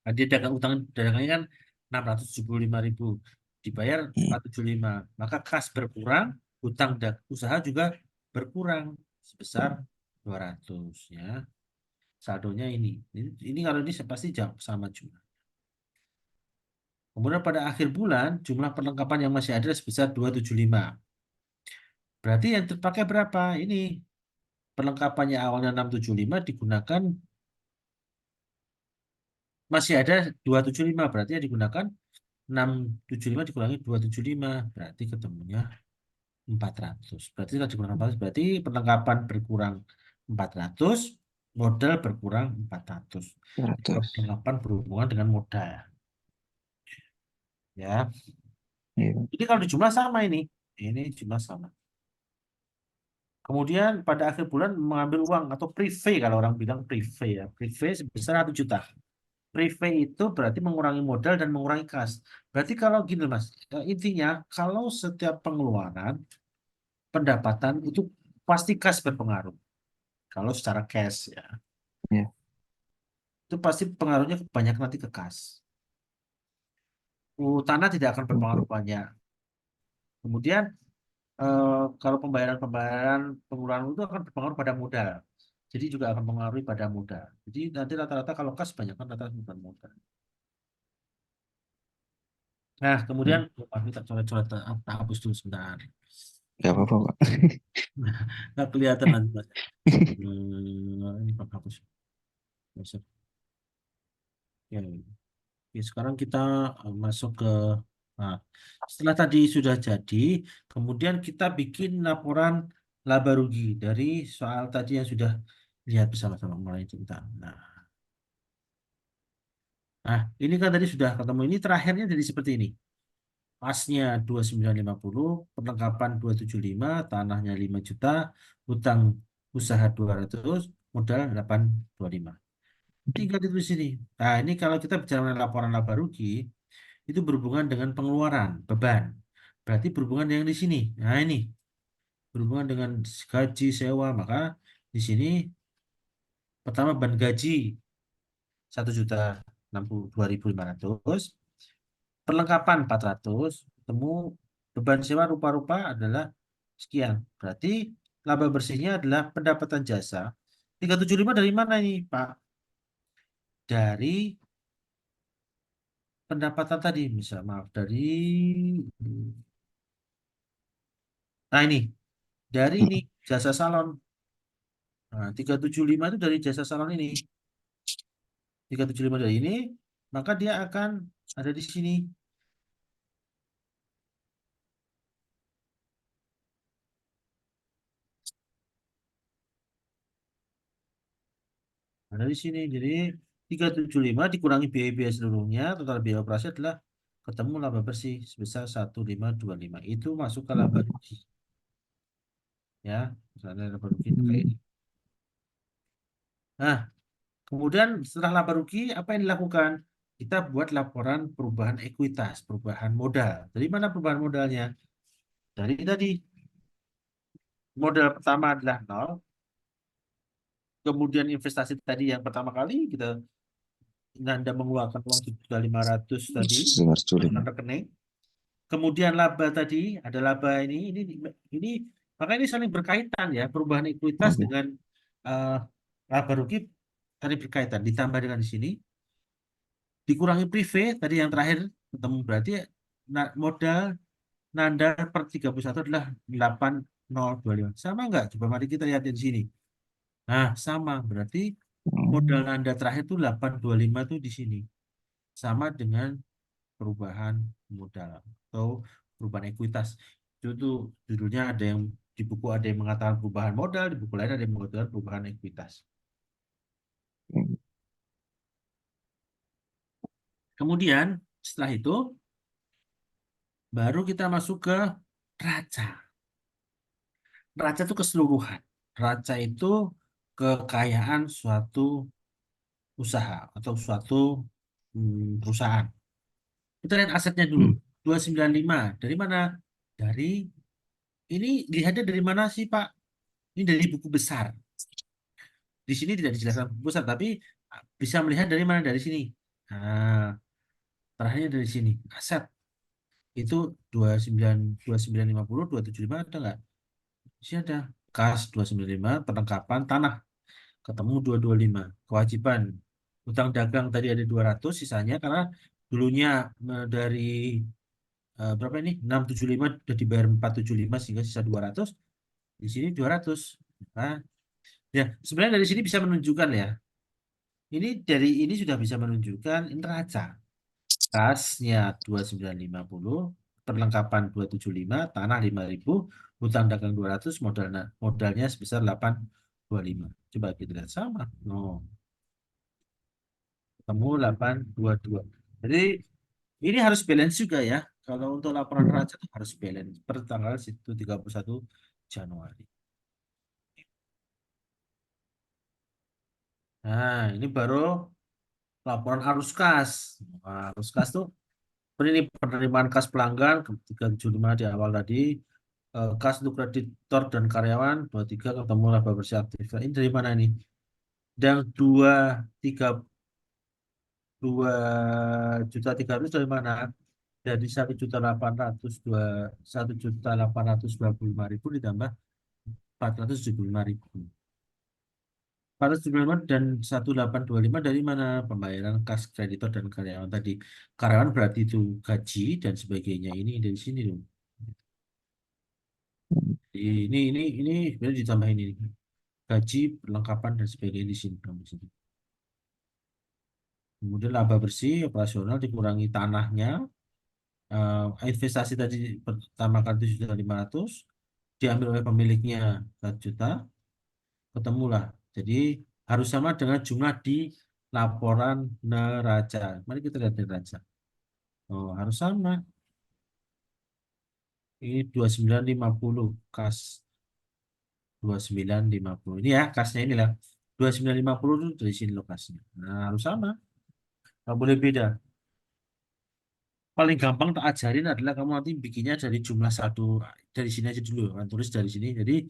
Nah, dia dagang utang dagangnya kan 675.000. Dibayar iya, 475. Maka kas berkurang, hutang usaha juga berkurang sebesar 200 ya. Saldonya ini. Ini kalau ini pasti sama juga. Kemudian pada akhir bulan jumlah perlengkapan yang masih ada sebesar 275. Berarti yang terpakai berapa? Ini perlengkapannya awalnya 675 digunakan masih ada 275, berarti yang digunakan 675 dikurangi 275, berarti ketemunya 400. Berarti kalau digunakan 400, berarti perlengkapan berkurang 400, modal berkurang 400. Kalau 100. perlengkapan berhubungan dengan modal. Ya, Iya. jadi kalau dijumlah sama ini jumlah sama. Kemudian pada akhir bulan mengambil uang atau prepay, kalau orang bilang prepay ya, prepay sebesar 1 juta. Prepay itu berarti mengurangi modal dan mengurangi kas. Berarti kalau gini Mas, intinya kalau setiap pengeluaran pendapatan itu pasti kas berpengaruh. Kalau secara cash ya, Iya. itu pasti pengaruhnya banyak nanti ke kas. Tanah tidak akan berpengaruh Oke. banyak. Kemudian kalau pembayaran-pembayaran pengeluaran itu akan berpengaruh pada modal. Jadi juga akan mempengaruhi pada modal. Jadi nanti rata-rata kalau kas banyak kan rata-rata bukan modal. Nah, kemudian Hmm. kita coret-coret, tak hapus dulu sebentar. Gak apa-apa, Pak. Nggak kelihatan nanti Mas. Ini Pak hapus. Besok. Ya, oke, sekarang kita masuk ke, nah, setelah tadi sudah jadi, kemudian kita bikin laporan laba rugi dari soal tadi yang sudah lihat bersama-sama mulai cerita. Nah, ini kan tadi sudah ketemu, ini terakhirnya jadi seperti ini. Pasnya 2950, perlengkapan 275, tanahnya 5 juta, hutang usaha 200, modal 825. Tinggal itu di sini. Nah, ini kalau kita bicara mengenai laporan laba rugi, itu berhubungan dengan pengeluaran, beban. Berarti berhubungan dengan di sini. Nah, ini berhubungan dengan gaji, sewa. Maka di sini pertama beban gaji 1.062.500, perlengkapan 400, temu beban sewa rupa-rupa adalah sekian. Berarti laba bersihnya adalah pendapatan jasa 375 dari mana ini, Pak? Dari pendapatan tadi, misal maaf dari, nah ini dari ini jasa salon. Nah, 375 itu dari jasa salon ini. 375 dari ini, maka dia akan ada di sini. Ada di sini. Jadi 375 dikurangi biaya-biaya seluruhnya, total biaya operasi adalah ketemu laba bersih sebesar 1.525. Itu masuk ke laba rugi. Ya, misalnya laba rugi itu kayak ini. Nah, kemudian setelah laba rugi, apa yang dilakukan? Kita buat laporan perubahan ekuitas, perubahan modal. Dari mana perubahan modalnya? Dari tadi, modal pertama adalah nol, kemudian investasi tadi yang pertama kali kita Anda mengeluarkan uang 1.500.000 tadi, masukkan 105. rekening. Kemudian laba tadi, ada laba ini, maka ini saling berkaitan ya, perubahan ekuitas Oke. dengan eh, laba rugi tadi berkaitan. Ditambah dengan di sini, dikurangi prive tadi yang terakhir ketemu, berarti modal Nanda per 31 adalah 8.025. Sama nggak? Coba mari kita lihat di sini. Nah, sama. Berarti modal Hmm. Nanda terakhir itu 825 tuh di sini. Sama dengan perubahan modal atau perubahan ekuitas. Itu tuh judulnya ada yang di buku ada yang mengatakan perubahan modal, di buku lain ada yang mengatakan perubahan ekuitas. Kemudian setelah itu baru kita masuk ke raca. Raca itu keseluruhan. Raca itu kekayaan suatu usaha atau suatu perusahaan. Kita lihat asetnya dulu. Hmm. 295. Dari mana? Dari ini dilihatnya dari mana sih, Pak? Ini dari buku besar. Di sini tidak dijelaskan buku besar, tapi bisa melihat dari mana, dari sini. Nah, terakhirnya dari sini. Aset itu 2950, 275 ada nggak? Di sini ada. Kas 295, perlengkapan tanah ketemu 225. Kewajiban utang dagang tadi ada 200 sisanya karena dulunya dari berapa ini? 675 sudah dibayar 475 sehingga sisa 200. Di sini 200. Nah, Ya, sebenarnya dari sini bisa menunjukkan ya. Ini dari ini sudah bisa menunjukkan ini neraca. Kasnya 2950, perlengkapan 275, tanah 5.000, hutang dagang 200, modalnya sebesar 825. Coba kita lihat sama. No, ketemu 822. Jadi ini harus balance juga ya. Kalau untuk laporan Ya. neraca itu harus balance per tanggal situ 31 Januari. Nah, ini baru laporan arus kas. Nah, arus kas tuh ini penerimaan kas pelanggan 375 di awal tadi, kas untuk kreditor dan karyawan 23 ketemu laba bersih aktif. Nah, ini dari mana ini? Dan 2 juta 300 dari mana? Dari 1.800.000 ditambah 475.000. 475 dan 1.825 dari mana? Pembayaran kas kreditor dan karyawan tadi. Karyawan berarti itu gaji dan sebagainya. Ini dari sini loh. Ini sebenarnya ditambahin ini. Gaji, perlengkapan dan sebagainya di sini. Kemudian laba bersih operasional dikurangi tanahnya. Investasi tadi pertama kali 7.500 diambil oleh pemiliknya 1 juta, ketemulah. Jadi harus sama dengan jumlah di laporan neraca. Mari kita lihat neraca. Oh, harus sama. Ini 2950 kas 2950. Ini ya kasnya inilah 2950 itu dari sini lokasinya. Nah, harus sama. Nggak boleh beda. Paling gampang tak ajarin adalah kamu nanti bikinnya dari jumlah satu, dari sini aja dulu kan, tulis dari sini. Jadi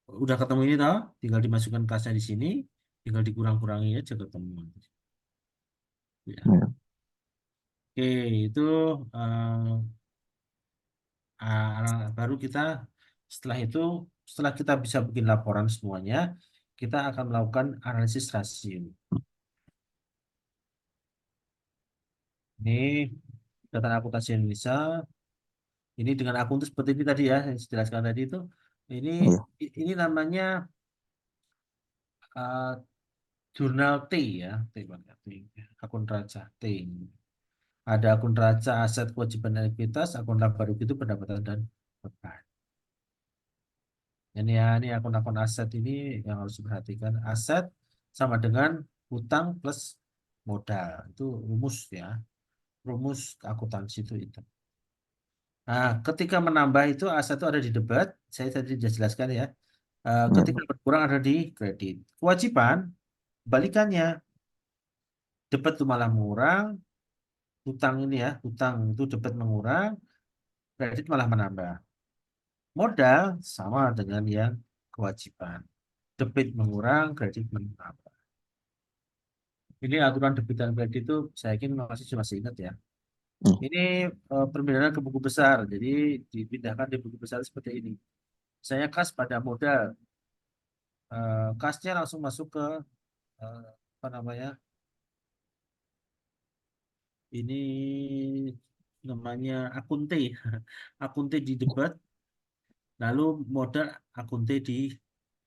udah ketemu ini tau, tinggal dimasukkan kasnya di sini, tinggal dikurang-kurangi aja ketemu. Ya. Ya. Oke, itu baru kita setelah itu, setelah kita bisa bikin laporan semuanya, kita akan melakukan analisis rasio. Ini data akuntansi Indonesia. Ini dengan akun itu seperti ini tadi ya, yang saya jelaskan tadi itu. Ini Iya. ini namanya eh, jurnal T ya, T, Bang, T, akun raca T. Ada akun raca aset kewajiban dan ekuitas, akun laba rugi itu pendapatan dan beban. Ini akun-akun aset ini yang harus diperhatikan. Aset sama dengan utang plus modal. Itu rumus ya, rumus akuntansi itu. Nah, ketika menambah itu aset itu ada di debit, saya tadi sudah jelaskan ya. Ketika Ya. berkurang ada di kredit. Kewajiban, balikannya, debit itu malah mengurang, hutang ini ya, hutang itu debit mengurang, kredit malah menambah. Modal sama dengan yang kewajiban. Debit mengurang, kredit menambah. Ini aturan debit dan kredit itu saya yakin masih ingat ya. Hmm. Ini perbedaan ke buku besar. Jadi dipindahkan di buku besar seperti ini. Saya kas pada modal. Kasnya langsung masuk ke eh, apa namanya? Ini namanya akun T. Akun T di debat, lalu modal akun T di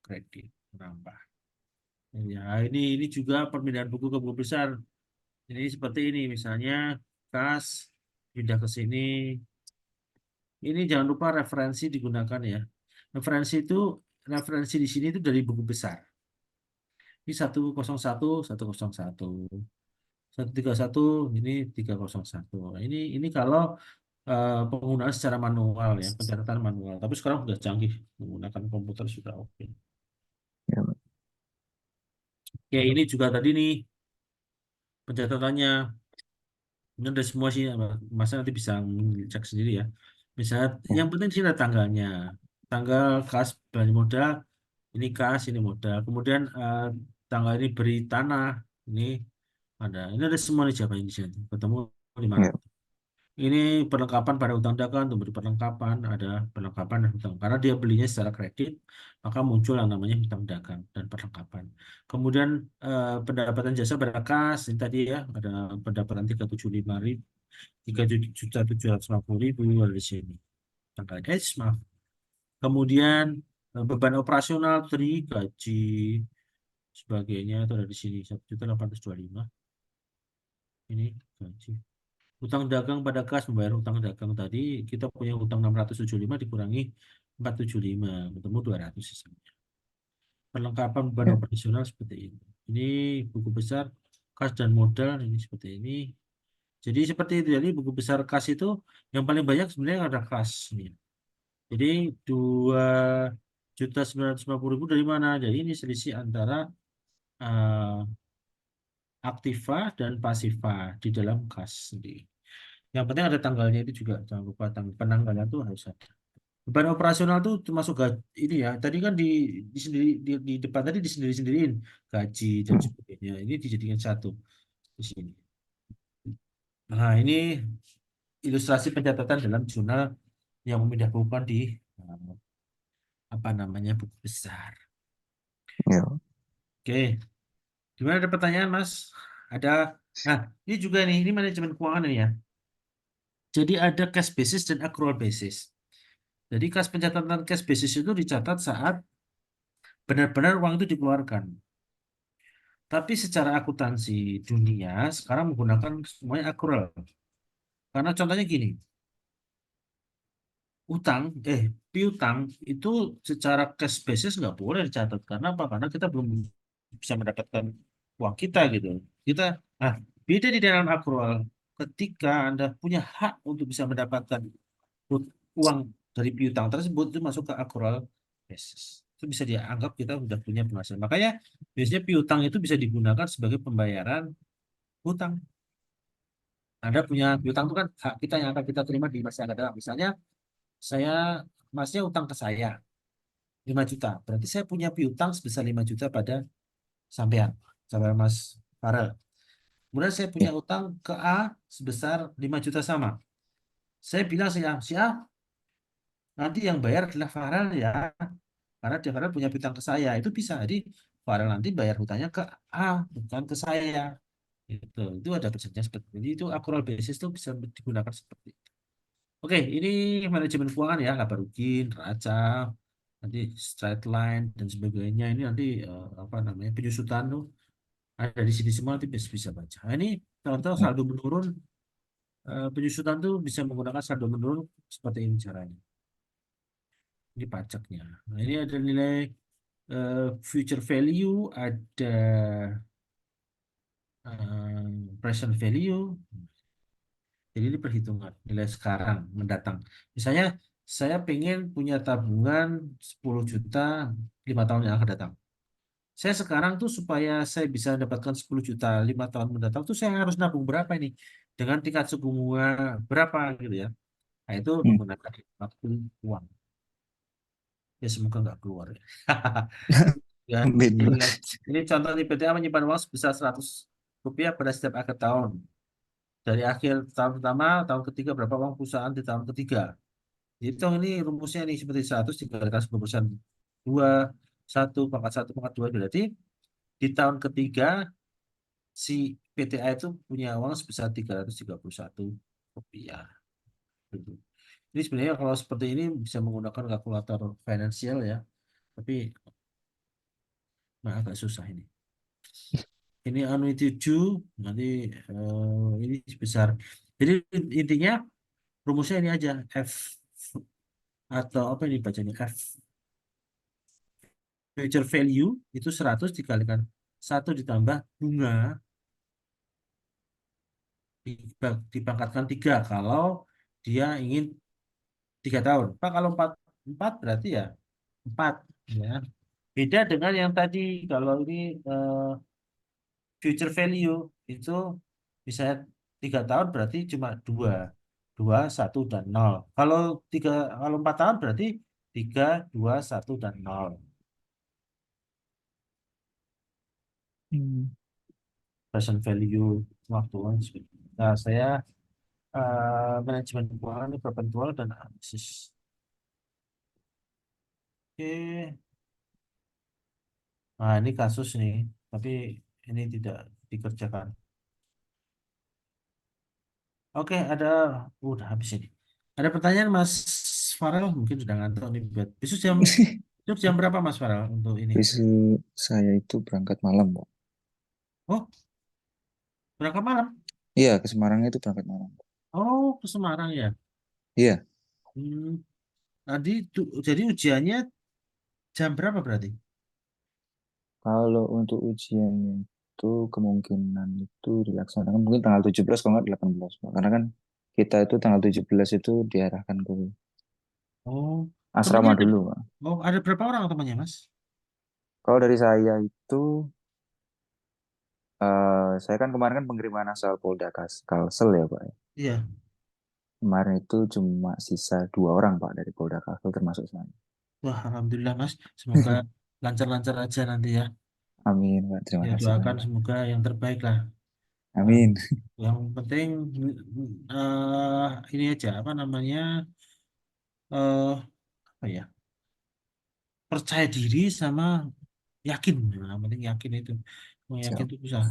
kredit menambah. Ya, ini juga perbedaan buku ke buku besar. Ini seperti ini misalnya kas pindah ke sini. Ini jangan lupa referensi digunakan ya. Referensi itu referensi di sini itu dari buku besar. Ini 101 101. 131 ini 301. Nah, ini kalau penggunaan secara manual ya, pencatatan manual. Tapi sekarang sudah canggih menggunakan komputer sudah oke. Ya. Ya ini juga tadi nih pencatatannya. Ini ada semua sih, masa nanti bisa cek sendiri ya. Misalnya, Ya. yang penting sih ada tanggalnya. Tanggal kas balik modal, ini kas, ini modal. Kemudian tanggal ini beri tanah, ini ada. Ini ada semua nih siapa ini sini. Ketemu di mana? Ya. Ini perlengkapan pada utang dagang, untuk beri perlengkapan, ada perlengkapan dan hutang. Karena dia belinya secara kredit, maka muncul yang namanya hutang dagang dan perlengkapan. Kemudian pendapatan jasa pada kas, ini tadi ya, ada pendapatan 375.000, 3.750.000 dari sini. Tanggal maaf. Kemudian Beban operasional dari gaji sebagainya itu ada di sini 1.825. Ini gaji. Utang dagang pada kas membayar utang dagang tadi kita punya utang 675 dikurangi 475 ketemu 200 sisanya. Perlengkapan beban Ya, operasional seperti ini. Ini buku besar kas dan modal ini seperti ini. Jadi seperti itu. Jadi buku besar kas itu yang paling banyak sebenarnya ada kas ini. Jadi 2.950.000 dari mana? Jadi ini selisih antara eh, aktiva dan pasiva di dalam kas sendiri. Yang penting ada tanggalnya itu juga. Jangan lupa penanggalan itu harus ada. Beban operasional itu termasuk gaji ini ya. Tadi kan di sendiri di depan tadi disendiri-sendiriin gaji dan sebagainya. Ini dijadikan satu di sini. Nah, ini ilustrasi pencatatan dalam jurnal yang memindahkan di eh, apa namanya buku besar. ya. Oke, gimana ada pertanyaan, Mas? Ada. Nah, ini juga nih, ini manajemen keuangan ini ya. Jadi ada cash basis dan accrual basis. Jadi kas pencatatan cash basis itu dicatat saat benar-benar uang itu dikeluarkan. Tapi secara akuntansi dunia sekarang menggunakan semuanya accrual. Karena contohnya gini, utang, piutang itu secara cash basis nggak boleh dicatat. Karena apa? Karena kita belum bisa mendapatkan uang kita gitu. Kita, nah, beda di dalam accrual. Ketika Anda punya hak untuk bisa mendapatkan uang dari piutang tersebut itu masuk ke accrual basis. Itu bisa dianggap kita sudah punya penghasilan. Makanya biasanya piutang itu bisa digunakan sebagai pembayaran hutang. Anda punya piutang itu kan hak kita yang akan kita terima di masa yang akan datang. Misalnya saya masnya utang ke saya 5 juta. Berarti saya punya piutang sebesar 5 juta pada sampean, sampai Mas Farel. Kemudian saya punya Ya. utang ke A sebesar 5 juta sama. Saya bilang si A nanti yang bayar adalah Farel ya, karena dia Farel punya piutang ke saya. Itu bisa. Jadi Farel nanti bayar hutangnya ke A, bukan ke saya. Itu ada perjanjian seperti ini. Itu accrual basis itu bisa digunakan seperti itu. Oke, ini manajemen keuangan ya, laba rugi, neraca, nanti straight line dan sebagainya. Ini nanti apa namanya penyusutan tuh ada di sini semua nanti bisa bisa baca. Nah, ini contoh Ya. saldo menurun, penyusutan tuh bisa menggunakan saldo menurun seperti ini caranya. Ini pajaknya. Nah, ini ada nilai future value, ada present value. Jadi ini perhitungan nilai sekarang mendatang. Misalnya saya pengen punya tabungan 10 juta 5 tahun yang akan datang. Saya sekarang tuh supaya saya bisa mendapatkan 10 juta 5 tahun mendatang tuh saya harus nabung berapa ini? Dengan tingkat suku bunga berapa gitu ya. Nah, itu Hmm. menggunakan waktu uang. Ya semoga nggak keluar ya. Ya, Amin. ini contoh nih PTA menyimpan uang sebesar 100 rupiah pada setiap akhir tahun. Dari akhir tahun pertama, tahun ketiga berapa uang perusahaan di tahun ketiga. Hitung ini rumusnya nih seperti 100 dikalikan 10%. 2, 1 pangkat 1 pangkat 2 berarti di tahun ketiga si PTA itu punya uang sebesar 331 rupiah. Gitu. Ini sebenarnya kalau seperti ini bisa menggunakan kalkulator finansial ya, tapi agak susah ini. Ini annuity due, nanti ini sebesar. Jadi intinya rumusnya ini aja F atau apa ini bacanya F future value itu 100 dikalikan 1 ditambah bunga dipangkatkan 3 kalau dia ingin 3 tahun. Pak kalau 4 berarti ya 4 ya. Beda dengan yang tadi kalau ini future value itu misalnya 3 tahun berarti cuma 2, 2, 1 dan 0. Kalau 4 tahun berarti 3, 2, 1 dan 0. Hmm. Present value waktu. Nah, saya manajemen keuangan ini perpetual dan analisis. Oke, nah ini kasus nih, tapi ini tidak dikerjakan. Oke, udah habis ini. Ada pertanyaan Mas Farel? Mungkin sudah ngantuk nih. Besok jam Itu jam berapa Mas Farel untuk ini? Bis saya itu berangkat malam, Pak. Oh, berangkat malam? Iya, ke Semarangnya itu berangkat malam. Oh, ke Semarang ya. Iya, Hmm, tadi jadi ujiannya jam berapa berarti? kalau untuk ujian itu kemungkinan itu dilaksanakan mungkin tanggal 17 kalau nggak 18, Pak. Karena kan kita itu tanggal 17 itu diarahkan ke Oh, temennya asrama ada, dulu, Pak. oh ada berapa orang temannya Mas? Kalau dari saya itu, saya kan kemarin kan pengiriman asal Polda Kalsel ya, Pak. Iya. Kemarin itu cuma sisa 2 orang, Pak, dari Polda Kalsel termasuk saya. Wah, alhamdulillah Mas. Semoga lancar-lancar aja nanti ya. Amin, Pak. Terima Ya kasih doakan banyak. semoga yang terbaik lah. Eh, Amin. yang penting ini aja apa namanya apa ya, percaya diri sama yakin. Nah, yang penting yakin itu. Mau yakin Siap. itu susah.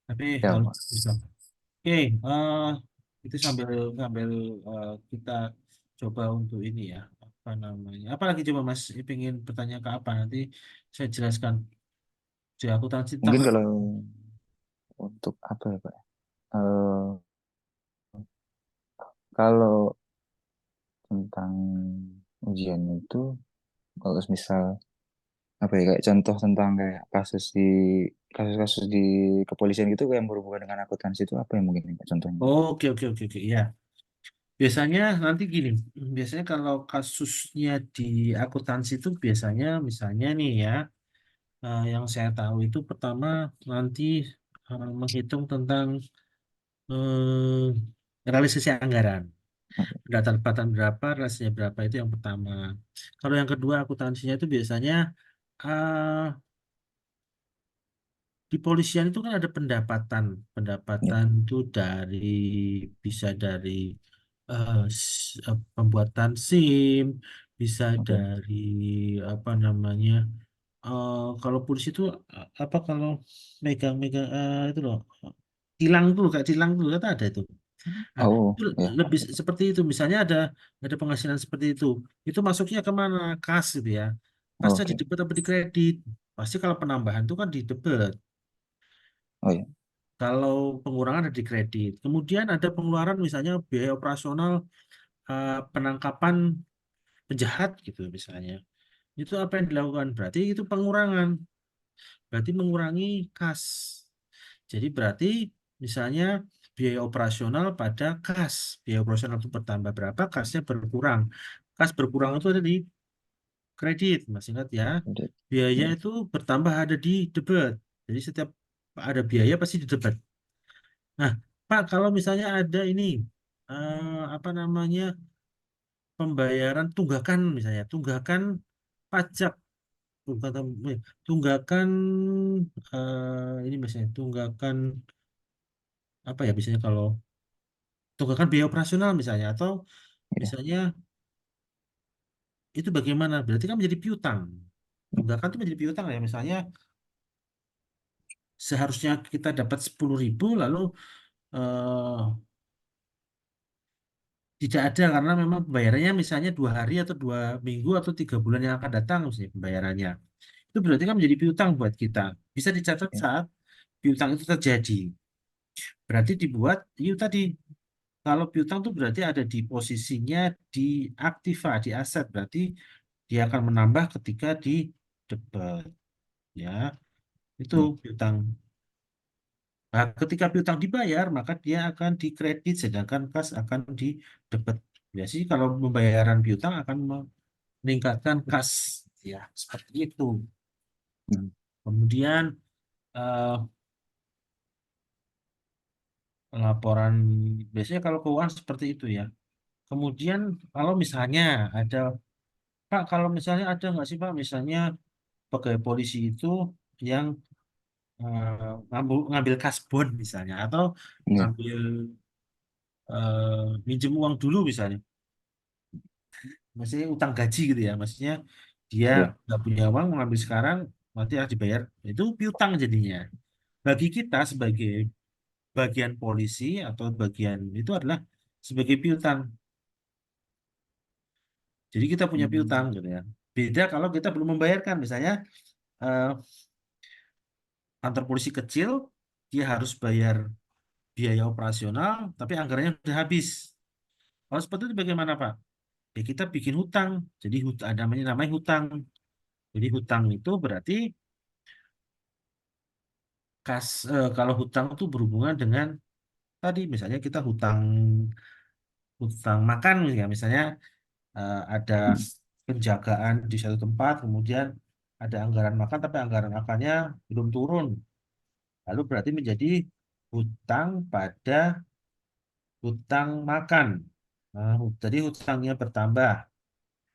Tapi Siap, harus Pak. bisa. Oke, itu sambil sambil kita coba untuk ini ya, apa namanya? Apalagi coba Mas ingin bertanya ke apa nanti saya jelaskan di akuntansi tentang Mungkin apa. kalau untuk apa ya, Pak? Eh, kalau tentang ujian itu, kalau misal apa ya, kayak contoh tentang kayak kasus-kasus di kepolisian gitu yang berhubungan dengan akuntansi itu apa yang mungkin Pak, contohnya? Oh, oke oke oke oke ya. Biasanya nanti gini, biasanya kalau kasusnya di akuntansi itu biasanya misalnya nih ya, yang saya tahu itu pertama nanti menghitung tentang realisasi anggaran. Oke. Pendapatan berapa, realisasinya berapa itu yang pertama. Kalau yang kedua akuntansinya itu biasanya eh, di polisian itu kan ada pendapatan. Ya, Pendapatan itu dari bisa dari pembuatan SIM, bisa oke. dari apa namanya. Kalau polisi itu apa kalau megang-megang itu loh, tilang dulu kata ada itu. Nah, Oh, itu ya, lebih seperti itu. Misalnya ada penghasilan seperti itu masuknya kemana? Kas gitu ya. Kasnya di oke. debit atau di kredit? Pasti kalau penambahan itu kan di debit. Oh ya, Kalau pengurangan ada di kredit. Kemudian ada pengeluaran misalnya biaya operasional penangkapan penjahat gitu misalnya. Itu apa yang dilakukan? Berarti itu pengurangan. Berarti mengurangi kas. Jadi berarti misalnya biaya operasional pada kas. Biaya operasional itu bertambah berapa, kasnya berkurang. Kas berkurang itu ada di kredit, Mas ingat ya. udah. Biaya Ya, itu bertambah ada di debit. Jadi setiap ada biaya pasti di debit. Nah, Pak, kalau misalnya ada ini apa namanya pembayaran tunggakan misalnya, tunggakan pajak, tunggakan, tunggakan ini misalnya tunggakan apa ya biasanya kalau tunggakan biaya operasional misalnya atau ya. misalnya itu bagaimana? Berarti kan menjadi piutang. Tunggakan itu menjadi piutang ya misalnya seharusnya kita dapat 10.000 lalu eh, tidak ada karena memang pembayarannya misalnya 2 hari atau 2 minggu atau 3 bulan yang akan datang misalnya pembayarannya. Itu berarti kan menjadi piutang buat kita. Bisa dicatat Ya. saat piutang itu terjadi. Berarti dibuat itu tadi kalau piutang itu berarti ada di posisinya di aktiva, di aset. Berarti dia akan menambah ketika di debit. Ya, itu Hmm. piutang. Nah, ketika piutang dibayar, maka dia akan dikredit, sedangkan kas akan di debit. Biasanya kalau pembayaran piutang akan meningkatkan kas. Ya, seperti itu. Hmm. Kemudian eh, laporan, biasanya kalau keuangan seperti itu ya. Kemudian kalau misalnya ada, Pak, kalau misalnya ada nggak sih Pak, misalnya pegawai polisi itu yang ngambil kasbon misalnya, atau Ya, ngambil minjem uang dulu misalnya. Maksudnya utang gaji gitu ya, maksudnya dia ya. nggak punya uang mengambil sekarang nanti harus dibayar, itu piutang jadinya. Bagi kita sebagai bagian polisi atau bagian itu adalah sebagai piutang, jadi kita punya piutang Hmm. gitu ya. Beda kalau kita belum membayarkan, misalnya eh, kantor polisi kecil, dia harus bayar biaya operasional, tapi anggarannya sudah habis. Kalau seperti itu bagaimana, Pak? Ya kita bikin hutang. Jadi ada namanya hutang. Jadi hutang itu berarti kalau hutang itu berhubungan dengan tadi, misalnya kita hutang hutang makan ya, misalnya ada Mm. penjagaan di satu tempat, kemudian ada anggaran makan, tapi anggaran makannya belum turun. Lalu berarti menjadi hutang pada hutang makan. Nah, jadi hutangnya bertambah.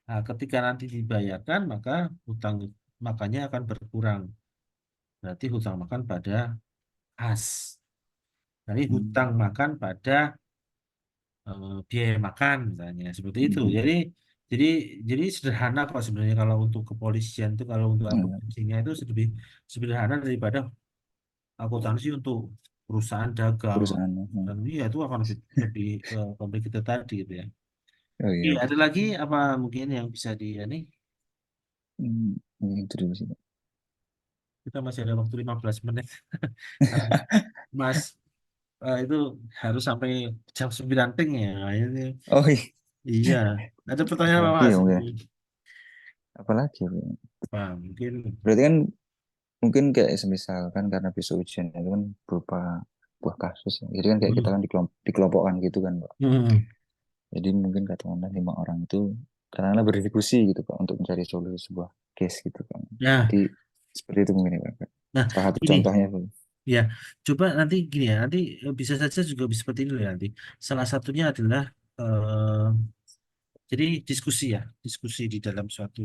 Nah, ketika nanti dibayarkan, maka hutang makannya akan berkurang. Berarti hutang makan pada kas. Jadi hutang Mm. makan pada biaya makan misalnya seperti itu. Mm. Jadi jadi sederhana kok sebenarnya kalau untuk kepolisian itu, kalau untuk Mm. akuntansinya itu lebih sederhana daripada akuntansi untuk perusahaan dagang. Perusahaan. Mm. Dan iya itu akan lebih complicated tadi gitu ya. Oh Iya, iya. ada lagi apa mungkin yang bisa di ini? Mm. Itu dulu sih. Kita masih ada waktu 15 menit. Karena Mas itu harus sampai jam 9 ting ya. Ini, Oh iya. iya. Ada pertanyaan apa Apalagi Mas? ya mungkin. Apalagi ya. Pak, mungkin. Berarti kan mungkin kayak semisal kan karena besok ujian itu kan berupa buah kasus ya. Jadi kan kayak kita Hmm. kan dikelompokkan gitu kan, Pak. Hmm. Jadi mungkin katakanlah 5 orang itu katakanlah berdiskusi gitu Pak untuk mencari solusi sebuah case gitu kan. Nah, Jadi seperti itu mungkin ya Pak. nah Salah satu ini contohnya Pak. ya, coba nanti gini ya, nanti bisa saja juga bisa seperti ini loh nanti. Salah satunya adalah eh, jadi diskusi ya, diskusi di dalam suatu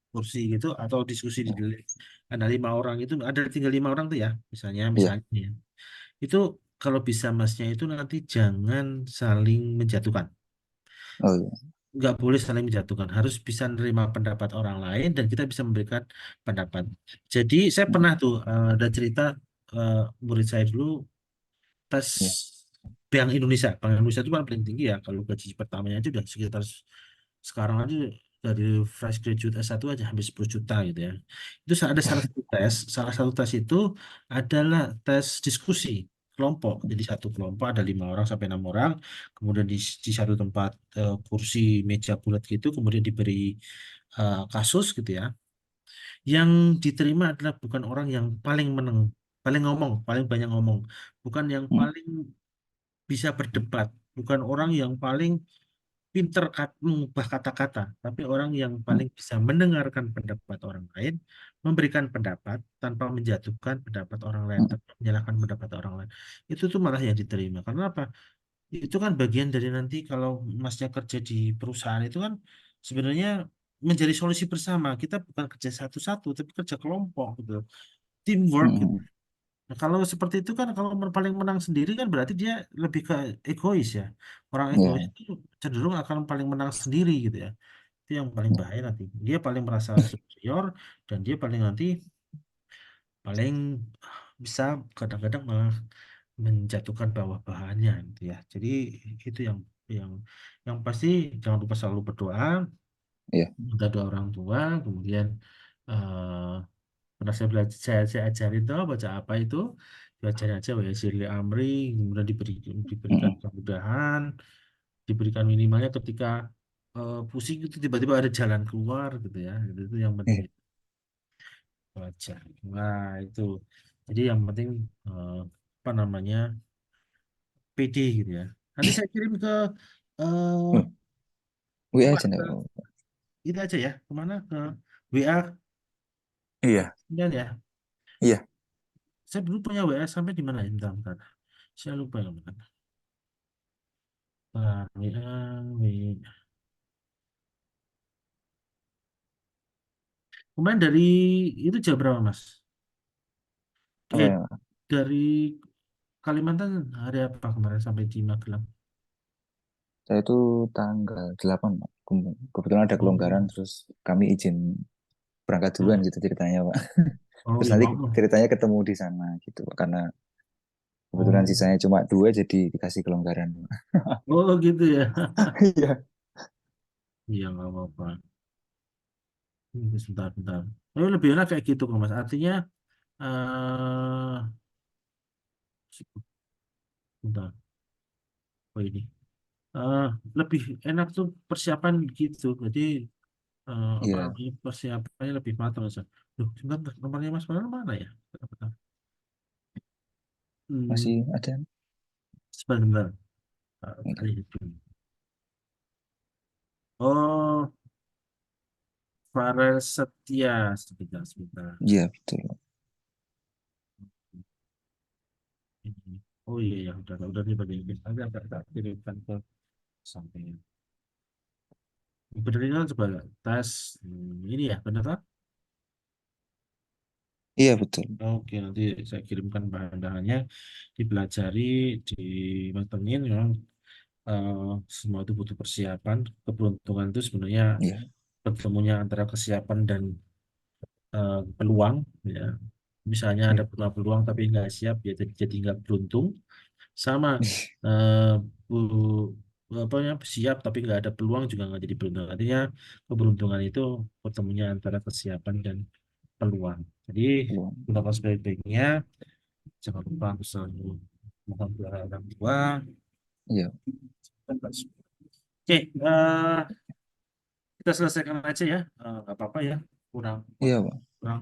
kursi gitu atau diskusi di dalam ada 5 orang itu ada tinggal 5 orang tuh ya, misalnya Iya. misalnya ya. Itu kalau bisa masnya itu nanti jangan saling menjatuhkan. Oh iya. Nggak boleh saling menjatuhkan, harus bisa menerima pendapat orang lain dan kita bisa memberikan pendapat. Jadi saya Mm. pernah tuh ada cerita eh, murid saya dulu tes Iya. Bank Indonesia. Bank Indonesia itu paling tinggi ya, kalau gaji pertamanya aja udah sekitar sekarang aja dari fresh graduate S1 aja hampir 10 juta gitu ya. Itu ada salah satu tes itu adalah tes diskusi kelompok. Jadi satu kelompok ada 5 orang sampai 6 orang, kemudian di satu tempat kursi meja bulat gitu, kemudian diberi kasus gitu ya. Yang diterima adalah bukan orang yang paling menang, paling ngomong, paling banyak ngomong, bukan yang Mm. paling bisa berdebat, bukan orang yang paling pinter mengubah kata-kata, tapi orang yang Mm. paling bisa mendengarkan pendapat orang lain, memberikan pendapat tanpa menjatuhkan pendapat orang lain, Mm. tanpa menyalahkan pendapat orang lain. Itu tuh malah yang diterima. Karena apa? Itu kan bagian dari nanti kalau masnya kerja di perusahaan itu kan sebenarnya menjadi solusi bersama. Kita bukan kerja satu-satu, tapi kerja kelompok gitu. Teamwork gitu. Mm. Nah, kalau seperti itu kan kalau paling menang sendiri kan berarti dia lebih ke egois ya. Orang egois Iya. itu cenderung akan paling menang sendiri gitu ya. Itu yang paling Mm. bahaya nanti. Dia paling merasa superior dan dia paling nanti paling bisa kadang-kadang malah menjatuhkan bawah bahannya gitu ya. Jadi itu yang yang pasti jangan lupa selalu berdoa, Iya. minta doa orang tua, kemudian eh pernah saya belajar saya ajarin tuh baca apa itu belajarin aja wa yassir li amri, kemudian diberikan Mm. kemudahan, diberikan minimalnya ketika pusing itu tiba-tiba ada jalan keluar gitu ya, itu yang penting Iya. baca. Nah itu jadi yang penting apa namanya PD gitu ya. Nanti saya kirim ke eh Mm. WA kemana aja enggak ke apa-apa. itu aja ya, kemana ke WA Iya. dan ya. Iya. Saya dulu punya WA sampai di mana ya? Bentar, bentar. Saya lupa ya, bentar. WA, WA. Kemarin dari itu jam berapa, Mas? Apa Eh, ya? dari Kalimantan hari apa kemarin sampai di Magelang? Saya itu tanggal 8 Pak. Kebetulan ada kelonggaran Oh, terus kami izin berangkat duluan hmm. gitu ceritanya Pak. Oh Terus iya. nanti Oh, ceritanya ketemu di sana gitu Pak. Karena kebetulan oh, sisanya cuma 2 jadi dikasih kelonggaran. oh gitu ya. Iya. Iya nggak apa-apa. Sebentar, bentar. Tapi lebih enak kayak gitu kok, Mas. Artinya, bentar. Oh ini. Eh, lebih enak tuh persiapan gitu. Jadi, apa Iya, namanya, persiapannya lebih matang. Mas. Loh, sebentar, bentar. Nomornya Mas Manan mana ya? Bentar, bentar. masih Hmm, ada. sebentar. Iya, Cari itu. Oh, Farel Setia. Sebentar, sebentar. iya betul. Ini. Oh iya, ya udah nih bagi nanti agak kirimkan ke sampai. Bener ini kan coba tes ini ya, benar tak? Iya betul. Oke, nanti saya kirimkan bahan-bahannya, dipelajari, dimatengin. Memang eh, semua itu butuh persiapan. Keberuntungan itu sebenarnya Iya. bertemunya antara kesiapan dan peluang. Ya, misalnya ada Iya. peluang tapi nggak siap, ya jadi nggak beruntung. Sama eh bu, apa ya, siap tapi nggak ada peluang juga nggak jadi beruntung. Artinya keberuntungan itu pertemunya antara kesiapan dan peluang. Jadi Peluang. gunakan sebaik-baiknya. Jangan lupa untuk selalu mohon doa orang tua. Iya. Oke, kita selesaikan aja ya. Nggak apa-apa ya. Kurang Iya, Pak. kurang